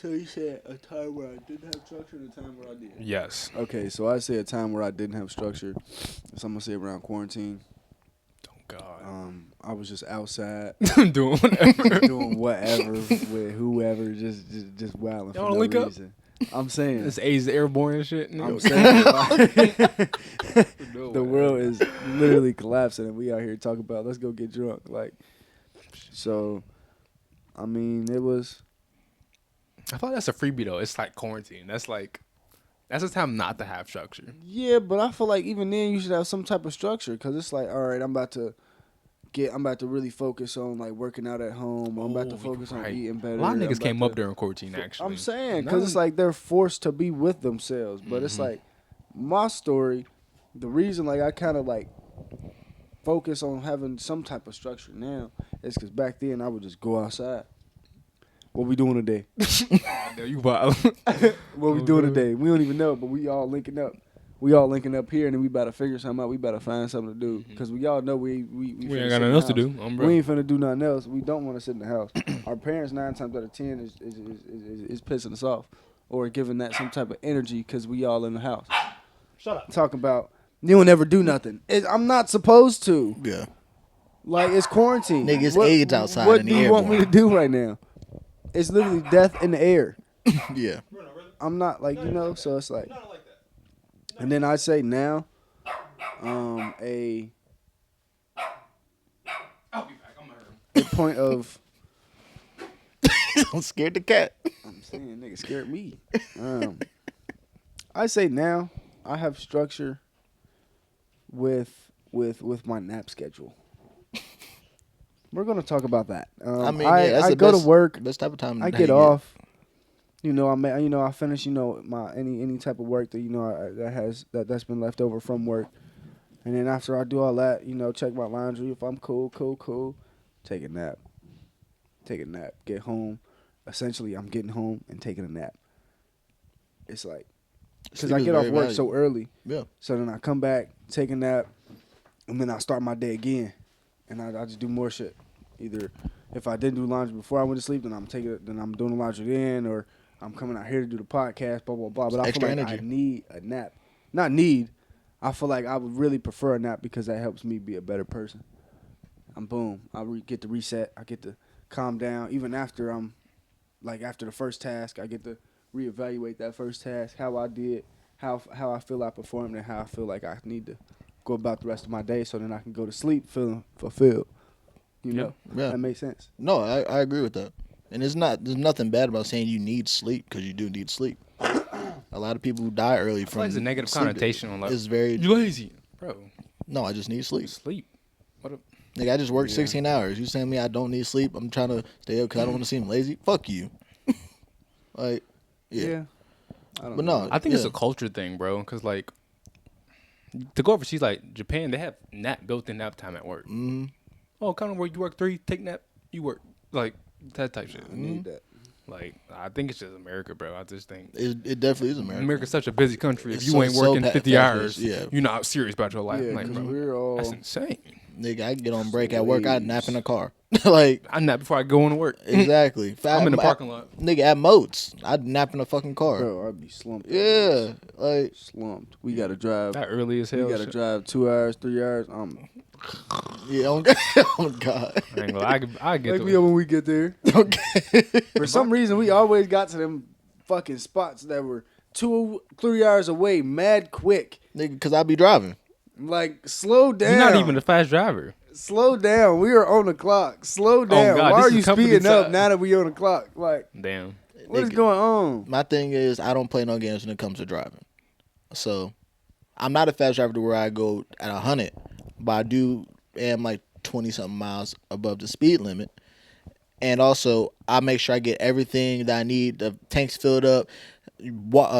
so you said a time where I didn't have structure and a time where I did. Yes. Okay, so I'd say a time where I didn't have structure. So I'm going to say around quarantine. Oh, God. I was just outside. Doing whatever. Doing whatever with whoever, just wilding for no reason. I'm saying. This A's airborne and shit. I'm saying. Like, the world is literally collapsing and we out here talking about let's go get drunk. Like, so... I mean, it was. I thought that's a freebie though. It's like quarantine. That's a time not to have structure. Yeah, but I feel like even then you should have some type of structure because it's like, all right, I'm about to really focus on like working out at home. I'm about to focus on eating better. A lot of niggas came up during quarantine. Actually, I'm saying because it's like they're forced to be with themselves. But it's like my story. The reason like I kind of like focus on having some type of structure now is because back then I would just go outside. What we doing today? You wild. What we doing today? We don't even know, but we all linking up. we all linking up here, and then we about to figure something out. We about to find something to do because we all know we We finna ain't sit got in nothing the else to house. do. We ain't finna do nothing else. We don't want to sit in the house. Our parents 9 times out of 10 is pissing us off or giving that some type of energy because we all in the house. Shut up. Talking about you don't ever do nothing. I'm not supposed to. Yeah. Like it's quarantine. Nigga, it's AIDS outside What and do the you want me to airborne. do right now? It's literally death in the air. Yeah. I'm not like so it's like. And then I say now, I'll be back. I'm hurt. a point of I'm scared the cat. I'm saying nigga scared me. I say now I have structure with my nap schedule. We're gonna talk about that. I mean, yeah, that's I the go best, to work. best type of time. I to get hang off. I finish. My any type of work that that's been left over from work, and then after I do all that, check my laundry. If I'm cool, take a nap. Get home. Essentially, I'm getting home and taking a nap. It's like because Sleep I is get off very work so early. Yeah. So then I come back, take a nap, and then I start my day again, and I just do more shit. Either if I didn't do laundry before I went to sleep, then I'm doing the laundry then, or I'm coming out here to do the podcast, blah blah blah. But I Extra feel like energy. I need a nap. Not need. I feel like I would really prefer a nap because that helps me be a better person. I get to reset. I get to calm down. Even after after the first task, I get to reevaluate that first task, how I did, how I feel I performed, and how I feel like I need to go about the rest of my day, so then I can go to sleep feeling fulfilled. Yeah. That makes sense. No, I agree with that. And there's nothing bad about saying you need sleep because you do need sleep. A lot of people who die early I feel from like it's a negative sleep connotation on like is very. you lazy, bro. No, I just need sleep. Sleep. What a Nigga, I just worked 16 hours. You saying me I don't need sleep? I'm trying to stay up because I don't want to seem lazy. Fuck you. Like, yeah. I don't But know. no, I think it's yeah. a culture thing, bro. Cause like to go overseas, like Japan, they have built-in nap time at work. Mm-hmm. Oh, kind of where you work 3, take nap, you work like that type shit. I need that. Like I think it's just America, bro. I just think It definitely is America. America's such a busy country. If It's you so- ain't so working 50 fast-paced, hours, yeah. you're not serious about your life. Yeah, Like, 'cause bro, we're all that's insane. Nigga, I get on break at work. I nap in the car. Like, I nap before I go into work. exactly. I'm in the parking lot. Nigga, at Moats, I'd nap in the fucking car. bro. I'd be slumped. Yeah, like, slumped. We gotta drive. That early as hell. We gotta shit. drive 2 hours, 3 hours. yeah, oh God. Oh God. I ain't gonna lie, I get Like the when we get there. Okay. For some reason, we always got to them fucking spots that were 2, 3 hours away, mad quick. Nigga, because I be driving. Like, slow down. You're not even a fast driver. Slow down. We are on the clock. Slow down. God, Why this are you is company speeding up time. now that we on the clock? Like, Damn. what is Nigga. going on? My thing is, I don't play no games when it comes to driving. So, I'm not a fast driver to where I go at 100, but I am like 20-something miles above the speed limit. And also, I make sure I get everything that I need, the tanks filled up,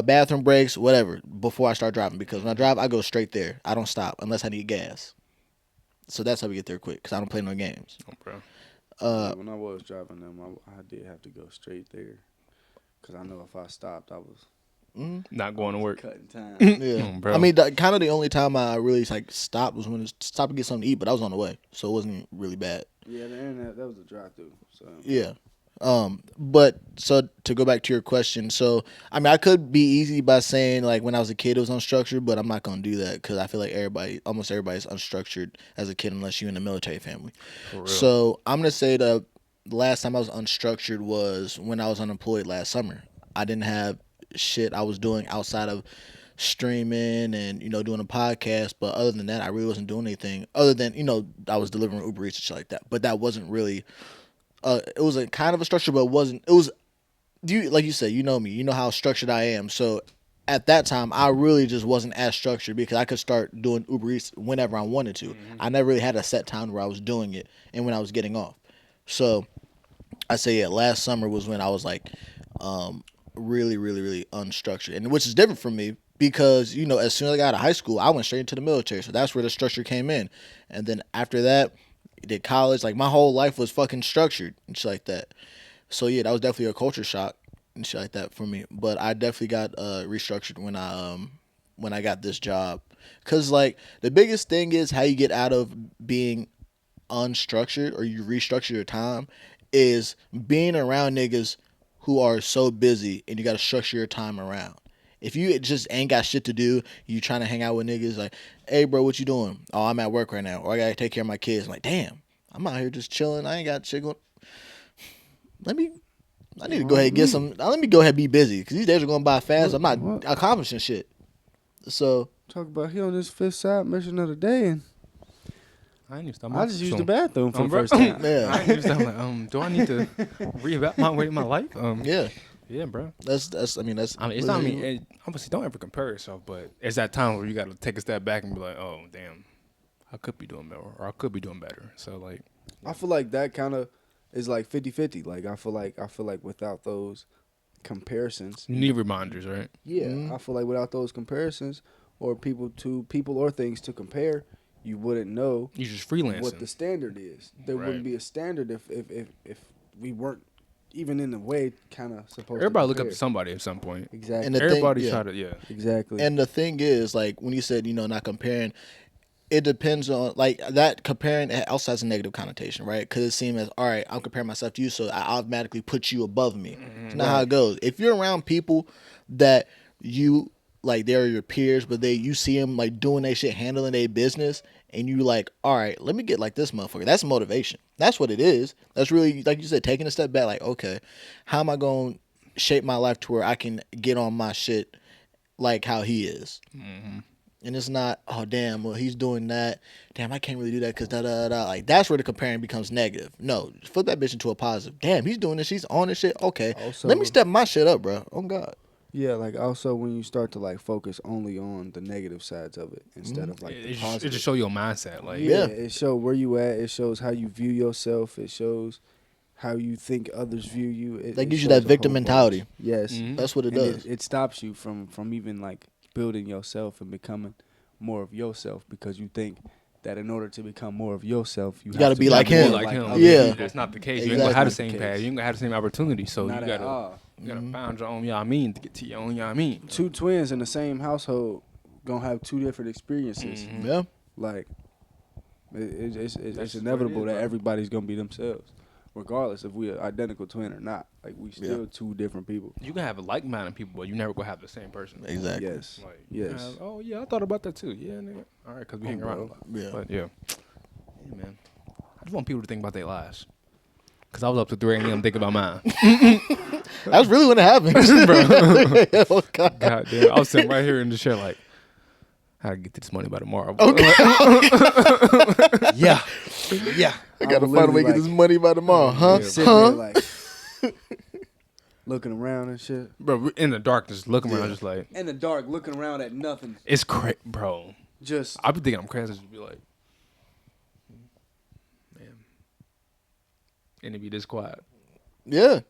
bathroom breaks, whatever, before I start driving. Because when I drive, I go straight there. I don't stop unless I need gas. So that's how we get there quick, because I don't play no games. Oh, bro. When I was driving them, I did have to go straight there. Because I know if I stopped, I was Not going to work. cutting time. Yeah, Bro. I mean, kind of the only time I really like stopped was when it stopped to get something to eat, but I was on the way, so it wasn't really bad. Yeah, the internet, that was a drive-through. So Yeah. But so to go back to your question, so I mean, I could be easy by saying like when I was a kid it was unstructured, but I'm not gonna do that because I feel like almost everybody's unstructured as a kid unless you're in a military family. For real. So I'm gonna say the last time I was unstructured was when I was unemployed last summer. I didn't have shit I was doing outside of streaming and doing a podcast, but other than that I really wasn't doing anything other than I was delivering Uber Eats and shit like that, but that wasn't really it was a kind of a structure, but it wasn't. It was, like you said, you know me, you know how structured I am. So at that time, I really just wasn't as structured because I could start doing Uber Eats whenever I wanted to. Mm-hmm. I never really had a set time where I was doing it and when I was getting off. So I say, yeah, last summer was when I was like really, really, really unstructured, and which is different from me because as soon as I got out of high school, I went straight into the military. So that's where the structure came in, and then after that. Did college, like my whole life was fucking structured and shit like that. So yeah, that was definitely a culture shock and shit like that for me. But I definitely got restructured when I when I got this job. Because, like, the biggest thing is how you get out of being unstructured or you restructure your time is being around niggas who are so busy and you got to structure your time around. If you just ain't got shit to do, you trying to hang out with niggas like, hey, bro, what you doing? Oh, I'm at work right now. Or I got to take care of my kids. I'm like, damn, I'm out here just chilling. I ain't got shit going. I need to go ahead and get some. Let me go ahead and be busy because these days are going by fast. I'm not accomplishing shit. So. Talk about he on his 5th side mission of the day, and I just used the bathroom for the bro, first time. Yeah. I used to, I'm like, do I need to reevaluate my life? Yeah, bro. That's. I mean, it's not me. Obviously, don't ever compare yourself, but it's that time where you got to take a step back and be like, oh, damn, I could be doing better, or I could be doing better. So, like, I feel like that kind of is like 50-50. Like I feel like without those comparisons, you need reminders, right? Yeah, I feel like without those comparisons or people or things to compare, you wouldn't know you just freelancing what the standard is. There wouldn't be a standard if we weren't even in the way kind of supposed. Everybody look up to somebody at some point. Exactly. And everybody try to exactly. And the thing is, like when you said not comparing, it depends on like that comparing also has a negative connotation, right? Because it seems as all right, I'm comparing myself to you, so I automatically put you above me. It's not how it goes. If you're around people that you like, they're your peers, but you see them like doing their shit, handling their business, and you like, all right, let me get like this motherfucker. That's motivation. That's what it is. That's really, like you said, taking a step back. Like, okay, how am I going to shape my life to where I can get on my shit like how he is? Mm-hmm. And it's not, oh, damn, well, he's doing that. Damn, I can't really do that because da-da-da. Like, that's where the comparing becomes negative. No, flip that bitch into a positive. Damn, he's doing this. He's on this shit. Okay, also, let me step my shit up, bro. Oh, God. Yeah, like also when you start to like focus only on the negative sides of it instead of like the positive. It just show your mindset. Like, it shows where you at. It shows how you view yourself. It shows how you think others view you. It gives you that victim mentality. Yes, that's what it does. It stops you from even like building yourself and becoming more of yourself because you think that in order to become more of yourself, you got to be like him. Yeah, that's not the case. You ain't gonna have the same path. You ain't gonna have the same opportunity. So you gotta find your own. To get to your own. Two twins in the same household gonna have two different experiences. Mm-hmm. Yeah, like it's inevitable that everybody's gonna be themselves, regardless if we're identical twin or not. Like we still two different people. You can have like-minded people, but you never gonna have the same person. Exactly. Yes. Like, yes. Oh yeah, I thought about that too. Yeah, nigga. All right, because we hang around a lot. Yeah. But yeah, man. I just want people to think about their lives. Cause I was up to 3 a.m. thinking about mine. That's really when it happens, bro. Oh, God. God damn, I was sitting right here in the chair like, how to get to this money by tomorrow? Okay. Yeah. I gotta find a way to get this money by tomorrow, huh? Sitting there like looking around and shit. Bro, in the darkness, looking around, just like in the dark, looking around at nothing. It's crazy, bro. Just I be thinking I'm crazy. Just be like, man, and it be this quiet. Yeah.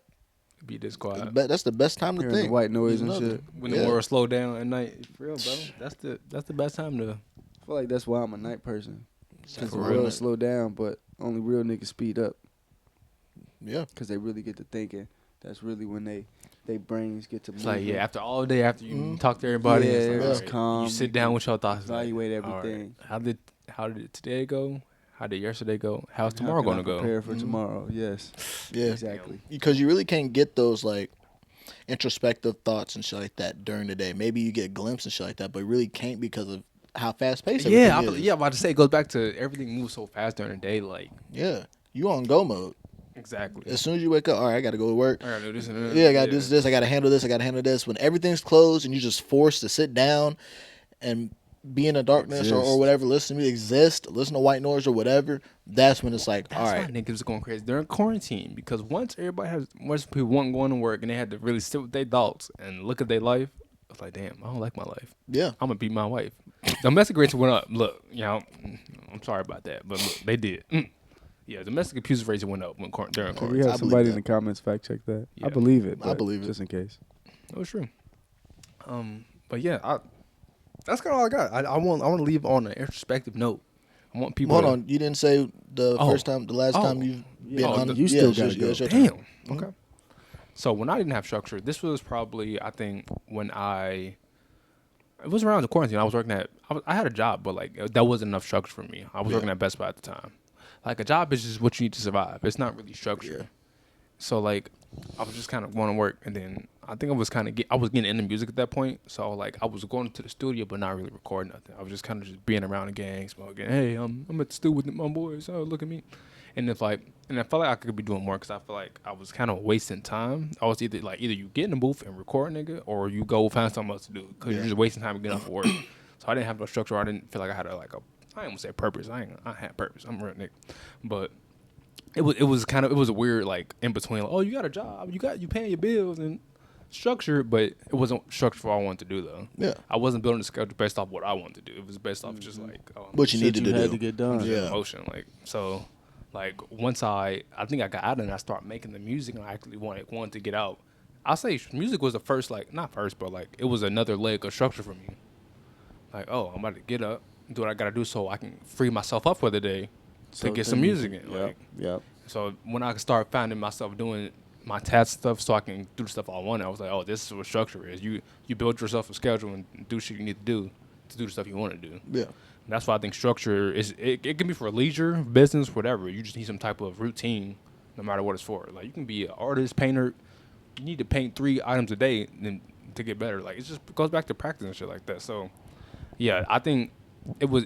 Be this quiet. That's the best time to hearing think. the white noise and shit. When the world slow down at night, for real, bro. That's the best time to. I feel like that's why I'm a night person. Because the For real. world slow down, but only real niggas speed up. Yeah. Because they really get to thinking. That's really when they brains get to move. It's like, after all day, after you talk to everybody, it's like, calm. you sit down with your thoughts. Evaluate like, everything. Right, how did today go? How did yesterday go? How's tomorrow going to go? Prepare for tomorrow. Yes. Yeah. Exactly. Because you really can't get those like introspective thoughts and shit like that during the day. Maybe you get a glimpse and shit like that, but you really can't because of how fast paced everything is. I'm about to say it goes back to everything moves so fast during the day. Like, you on go mode. Exactly. As soon as you wake up, all right, I got to go to work. I got to do this and that. Yeah, I got to do this. I got to handle this. I got to handle this. When everything's closed and you're just forced to sit down and be in the darkness or whatever, listen to white noise or whatever, that's when it's like, all right. That's why niggas going crazy during quarantine, because once people weren't going to work and they had to really sit with their thoughts and look at their life, it's like, damn, I don't like my life. Yeah. I'm going to beat my wife. Domestic rates went up. Look, I'm sorry about that, but look, they did. Yeah, domestic abuse rates went up during quarantine. We have somebody in the comments fact check that. Yeah. I believe it. I believe it. Just in case. That was true. But yeah, that's kind of all I got. I want to leave on an introspective note. I want people. Hold on, you didn't say the last time you've been on. You still gotta go. Damn. Okay. So when I didn't have structure, this was probably, I think, when I It was around the quarantine. I was working at. I had a job, but like that wasn't enough structure for me. I was working at Best Buy at the time. Like a job is just what you need to survive. It's not really structure. Yeah. So like, I was just kind of going to work, and then I think I was kind of I was getting into music at that point. So like, I was going to the studio, but not really recording nothing. I was just kind of just being around the gang, smoking. Hey, I'm at the studio with my boys. Oh, look at me. And if like, and I felt like I could be doing more because I feel like I was kind of wasting time. I was either you get in the booth and record, nigga, or you go find something else to do because you're just wasting time getting off of work. So I didn't have no structure. I didn't feel like I had I ain't gonna say purpose. I had purpose. I'm a real nigga, but it was kind of, it was a weird like in between. Like, oh, you got a job, you paying your bills and structure, but it wasn't structured for what I wanted to do though. Yeah. I wasn't building a schedule based off what I wanted to do. It was based off just like What you needed to had do. to get done. Yeah. emotion. Like so, like once I think I got out and I started making the music and I actually wanted to get out. I'll say music was the first, like not first, but like it was another leg of structure for me. Like, oh, I'm about to get up, do what I gotta do so I can free myself up for the day to get some music in. Like, Yep. so when I start finding myself doing my task stuff so I can do the stuff I want, I was like, oh, this is what structure is. You build yourself a schedule and do shit you need to do the stuff you want to do. Yeah. And that's why I think structure is, it can be for leisure, business, whatever. You just need some type of routine no matter what it's for. Like you can be an artist, painter. You need to paint 3 items a day then to get better. Like it just goes back to practice and shit like that. So yeah, I think it was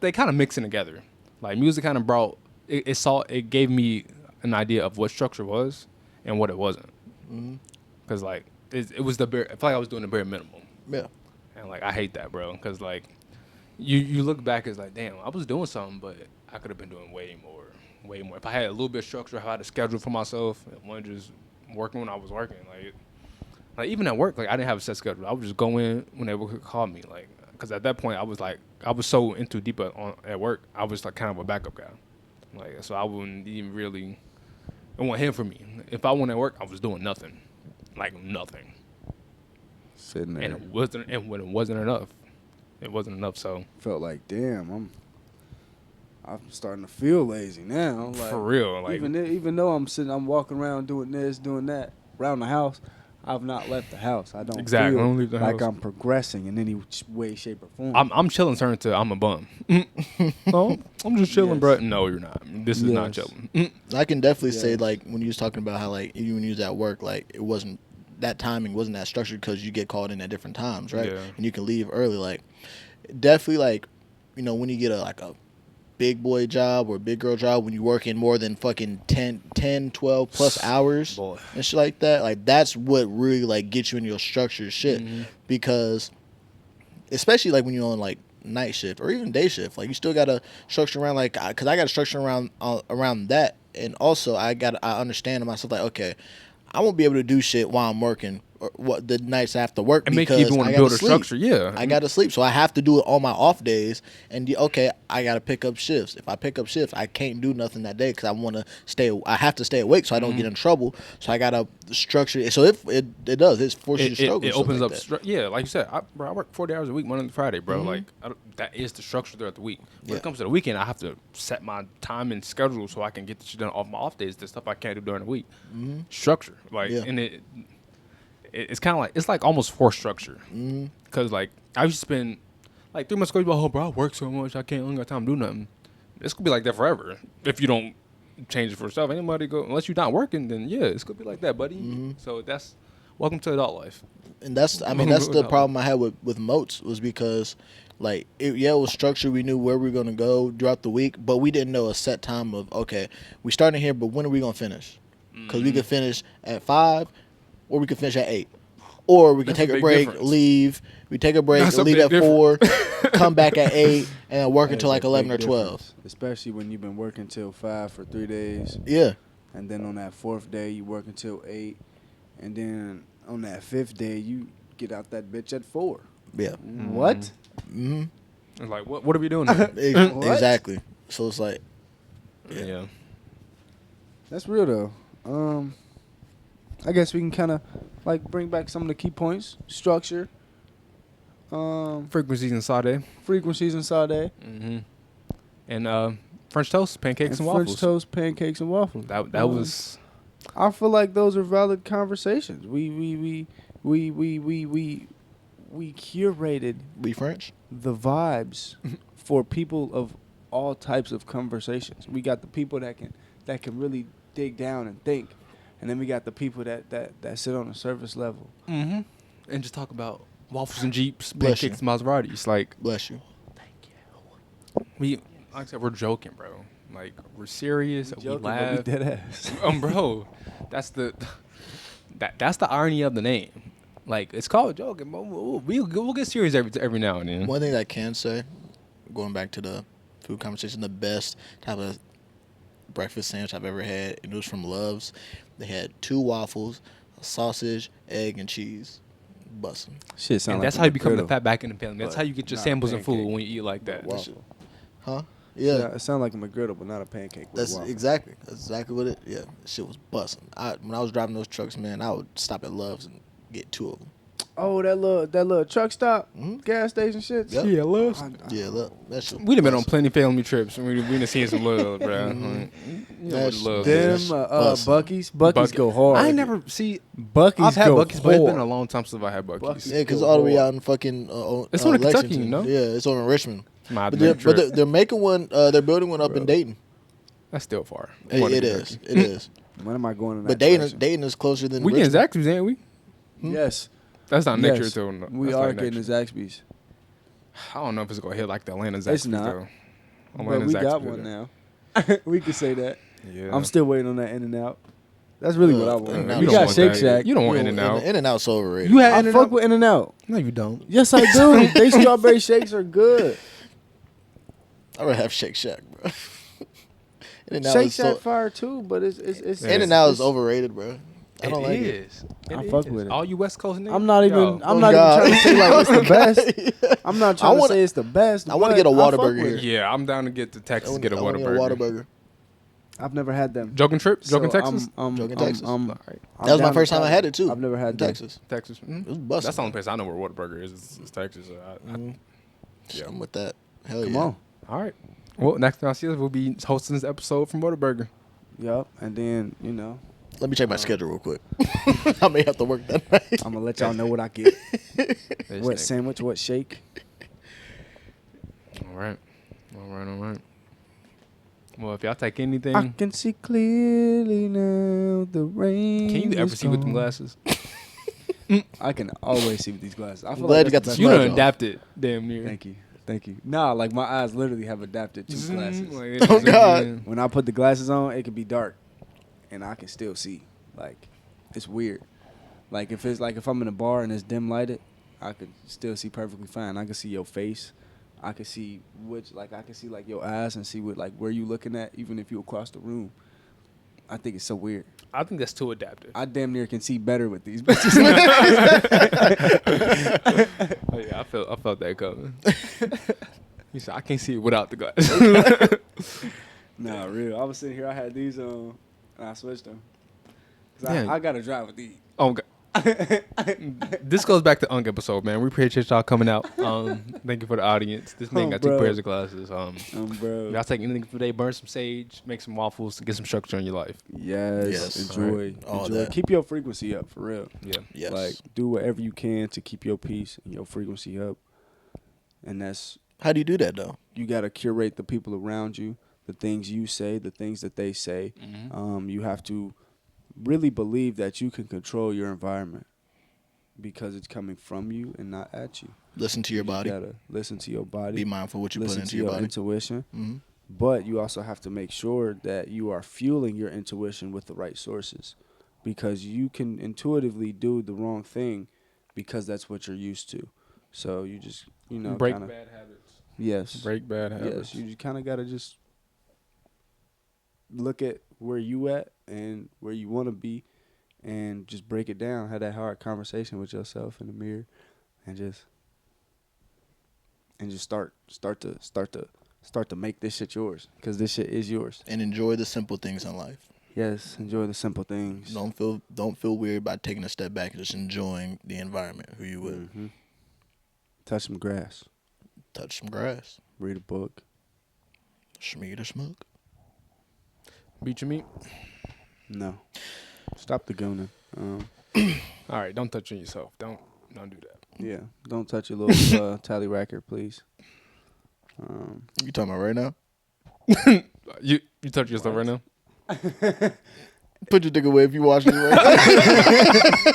they kind of mixing together. Like music kind of brought it gave me an idea of what structure was and what it wasn't. Because like it was the bare. I felt like I was doing the bare minimum. Yeah. And like I hate that, bro. Because like you look back, it's like, damn, I was doing something, but I could have been doing way more. If I had a little bit of structure, if I had a schedule for myself, and wasn't just working when I was working, like even at work, like I didn't have a set schedule. I would just go in when they would call me, like, because at that point I was so into deep at work, I was like kind of a backup guy, like so I wouldn't even really. It wasn't him for me. If I went at work, I was doing nothing, like nothing, Sitting there. and it wasn't. And when it wasn't enough, it wasn't enough. So Felt like, damn, I'm starting to feel lazy now. Like, for real, like even though I'm walking around doing this, doing that around the house, I've not left the house. I don't Exactly. I feel don't leave the like house. I'm progressing in any way, shape, or form. I'm chilling. Turn to I'm a bum. Oh, I'm just chilling, Yes. bro. No, you're not. This is not Yes. chilling. I can definitely say, Yes. like, when you was talking about how, like, even when you was at work, like, it wasn't, that timing wasn't that structured because you get called in at different times, right? Yeah. And you can leave early. Like, definitely, like, you know, when you get a big boy job or a big girl job, when you work in more than fucking 10, 12 plus hours Boy. and shit like that, like, that's what really, like, gets you in your structured shit. Because, especially, like, when you're on, like, night shift or even day shift, like, you still got to structure around, like, because I got to structure around that. And also, I understand to myself, like, okay, I won't be able to do shit while I'm working or what the nights after work And make because you even want I to gotta build a sleep. structure. Yeah. I gotta sleep, so I have to do it on my off days. And okay, I gotta pick up shifts. If I pick up shifts, I can't do nothing that day because I have to stay awake so I don't get in trouble. So I gotta structure it. So if it does, it forces you to struggle. It opens like up. that. Yeah, like you said, I work 40 hours a week, Monday to Friday, bro. Like that is the structure throughout the week. When it comes to the weekend, I have to set my time and schedule so I can get the shit done off my off days. The stuff I can't do during the week. Structure, like, and it's kind of like, it's like almost forced structure. Because like I used to spend like 3 months ago, you're like, oh, bro, I work so much, I ain't got time to do nothing. It's gonna be like that forever if you don't change it for yourself. Anybody go, unless you're not working, then yeah, it's gonna be like that, buddy. So that's welcome to adult life. And that's the problem I had with Moats was because, like, it was structured. We knew where we were gonna go throughout the week, but we didn't know a set time of, okay, we starting here, but when are we gonna finish? Because we could finish at 5, or we could finish at 8, or we could That's a take a big break, difference. leave. We take a break, That's a leave big at 4, come back at 8, and then work until That's like a 11 or big 12. difference, especially when you've been working till 5 for 3 days, Yeah, and then on that 4th day you work until 8, and then on that 5th day you get out that bitch at 4. yeah, What? mm-hmm. It's like, what are we doing here? What? Exactly. So it's like, Yeah. That's real though. I guess we can kind of like bring back some of the key points: structure, Frequencies and Sade. frequencies and Sade, And French toast, pancakes, and waffles. French toast, pancakes, and waffles. That was. I feel like those are valid conversations. we curated We French? the vibes for people of all types of conversations. We got the people that can really dig down and think, and then we got the people that sit on the surface level. Mm-hmm. And just talk about waffles and Jeeps, Bless pancakes, and Maseratis. Like, Bless you. like I said, we're joking, bro. Like, we're serious. We Joking, but laugh. we dead ass. Bro, that's the irony of the name. Like, it's called joking, but we'll get serious every now and then. One thing that I can say, going back to the food conversation, the best type of breakfast sandwich I've ever had, and it was from Love's. They had 2 waffles, a sausage, egg, and cheese. Bussin'. Shit sound And like that's a how you become the McGriddle. fat back in the family. That's But how you get your not a samples of food pancake. when you eat like that. Waffle. Huh? Yeah. It sounds like a McGriddle, but not a pancake. With That's a waffle. exactly what it. Yeah, shit was busting. When I was driving those trucks, man, I would stop at Love's and get 2 of them. Oh, that little truck stop, Mhm. gas station shit. Yep. Yeah, loves. Yeah, look, that shit. We'd have been on bussin'. plenty family trips. We done seen some love, bro. You know what That's- love Them is. bussin'. Bucky's Buc- go hard. I ain't never see. Bucky's I've had go Bucky's, but it's been a hard. long time since I had Bucky's. Buc-ee's. Yeah, because go all the way hard. out in fucking. It's on in Kentucky, Lexington. you know? Yeah, it's on in Richmond. My But, trip. they're making one. They're building one up in Dayton. That's still far. It is. It is. When am I going in that But direction? Dayton is closer than We getting Richmond. Zaxby's, ain't we? Yes, That's not next year yes. till We that's are like getting next the year. Zaxby's. I don't know if it's gonna hit like the Atlanta Zaxby's It's not. though. But we got Zaxby's, one though. now. We can say that. Yeah. I'm still waiting on that In-N-Out. That's really what I want. In-N-Out We is got one Shake thing. Shack. You don't want You know, In-N-Out. In-N-Out's overrated. You had I In-N-Out? fuck with In-N-Out. No, you don't. Yes, I do. They strawberry shakes are good. I would have Shake Shack, bro. In-N-Out Shake is Shack so. fire too, but it's Yeah. In-N-Out is it's- overrated, bro. I don't like it. is. I It fuck is. with it. All you West Coast niggas. I'm not even. Yo. I'm Oh, not God. even trying to say like it's the best. I'm not trying wanna- to say it's the best. I wanna but get a I fuck Whataburger with it. here. Yeah, I'm down to get to Texas to get a I wanna Whataburger. I've never had them. JoK'N trip? So JoK'n Texas? JoK'N Texas. All right. That was my first time I had it too. I've never had in them. Texas. Texas. It was busting. That's the only place I know where Whataburger is. It's Texas. So Yeah. I'm with that. Hell Come yeah. on. all right. Well, next time I see us, we'll be hosting this episode from Whataburger. Yup. And then Let me check my schedule real quick. I may have to work that night. I'm gonna let y'all know what I get. This What nigga. sandwich? What shake? All right. Well, if y'all take anything, I can see clearly now. The rain. can you ever is see with them gone. glasses? I can always see with these glasses. I feel glad like you got that's the You best smudge done off. adapted, damn near. Thank you. Nah, like my eyes literally have adapted to glasses. Like, Oh, God. When I put the glasses on, it can be dark, and I can still see. Like, it's weird. Like if I'm in a bar and it's dim lighted, I could still see perfectly fine. I can see your face. I can see your eyes and see where you looking at, even if you across the room. I think it's so weird. I think that's too adaptive. I damn near can see better with these bitches. Oh, yeah, I felt that coming. He said, I can't see it without the glasses. Nah, real. I was sitting here, I had these on, and I switched them. 'Cause Yeah. I gotta drive with these. Oh, God. This goes back to Unk episode, man. We appreciate y'all coming out. Thank you for the audience. This man Oh, got 2 bro. pairs of glasses. Bro. Y'all take anything for the day, burn some sage, make some waffles to get some structure in your life. Yes. Yes. Enjoy. All Enjoy. that. Keep your frequency up for real. Yeah. Yes. Like do whatever you can to keep your peace and your frequency up. And that's How do you do that though? you gotta curate the people around you, the things you say, the things that they say. You have to really believe that you can control your environment because it's coming from you and not at you. Listen to your body. You gotta listen to your body. Be mindful what you put listen into to your your body. intuition. Mm-hmm. But you also have to make sure that you are fueling your intuition with the right sources, because you can intuitively do the wrong thing because that's what you're used to. So you just, Break kinda, bad habits. yes, Break bad habits. yes, you kind of got to just look at where you at and where you want to be, and just break it down. Have that hard conversation with yourself in the mirror, and just start to make this shit yours, because this shit is yours. And enjoy the simple things in life. Yes, enjoy the simple things. Don't feel weird by taking a step back and just enjoying the environment. Who you with? Mhm. Touch some grass. Touch some grass. Read a book. Schmear the smoke. Beat your meat. No. Stop the gooning. All right, don't touch on yourself. Don't do that. Yeah, don't touch your little tally racker, please. You talking about right now? You touch yourself right now? Put your dick away if you watching it right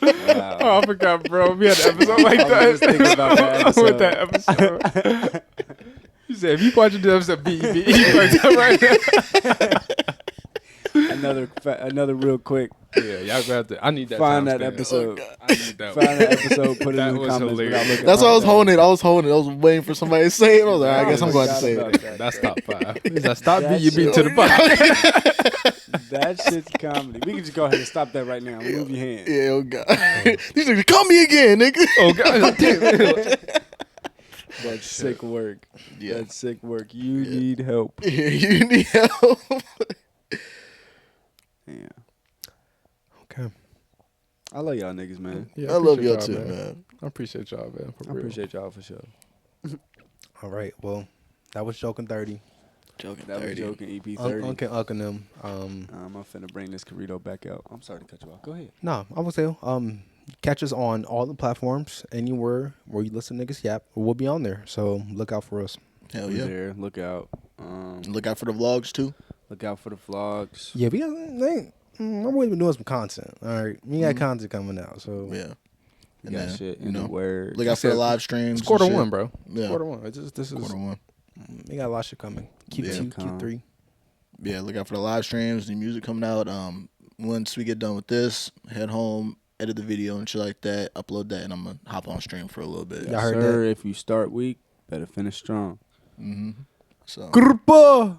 Wow. Oh, I forgot, bro. We had an episode like I was that. just thinking about that With that episode. You said if you watching the episode, BEB, you like that right now. Another real quick. Yeah, y'all grab that. I need that. Find that timestamp. episode. I need that. Find that episode. Put it That in the was comments. hilarious. without looking That's why I was up. holding it. I was waiting for somebody to say it. I was like, I guess I'm going to say forgot it. about That's top 5. He said, stop That BEB shit- to the podcast. That shit's comedy. We can just go ahead and stop that right now. Move your hand. Yeah, oh God. These niggas, call me again, nigga. Oh, God. Damn. That's sick work. Yeah. That's sick work. You need help. Yeah, you need help. Yeah. Okay. I love y'all niggas, man. Yeah, I love appreciate y'all too, man. I appreciate y'all, man. For I real. appreciate y'all for sure. All right. Well, that was JoK'N 30. Joking, That was 30. joking. EP 30. Uncle them. I'm finna bring this Corrito back out. I'm sorry to cut you off. Go ahead. No, I would say catch us on all the platforms, anywhere where you listen to niggas yap. We'll be on there, so look out for us. Hell We yeah. there. Look out. Look out for the vlogs too. Look out for the vlogs. Yeah, we got. I'm always been doing some content. All right, we got content coming out, so Yeah. We And got then, shit you in know, the word. Look out for the live streams. it's quarter and shit. one, bro. Yeah. Quarter one. This is Quarter one. we got a lot of shit coming. Q2, Yeah. Q3. Yeah, look out for the live streams, the music coming out. Once we get done with this, head home, edit the video and shit like that, upload that, and I'm gonna hop on stream for a little bit. Y'all heard Sir, if you start weak, better finish strong. Mm-hmm. So Grpa.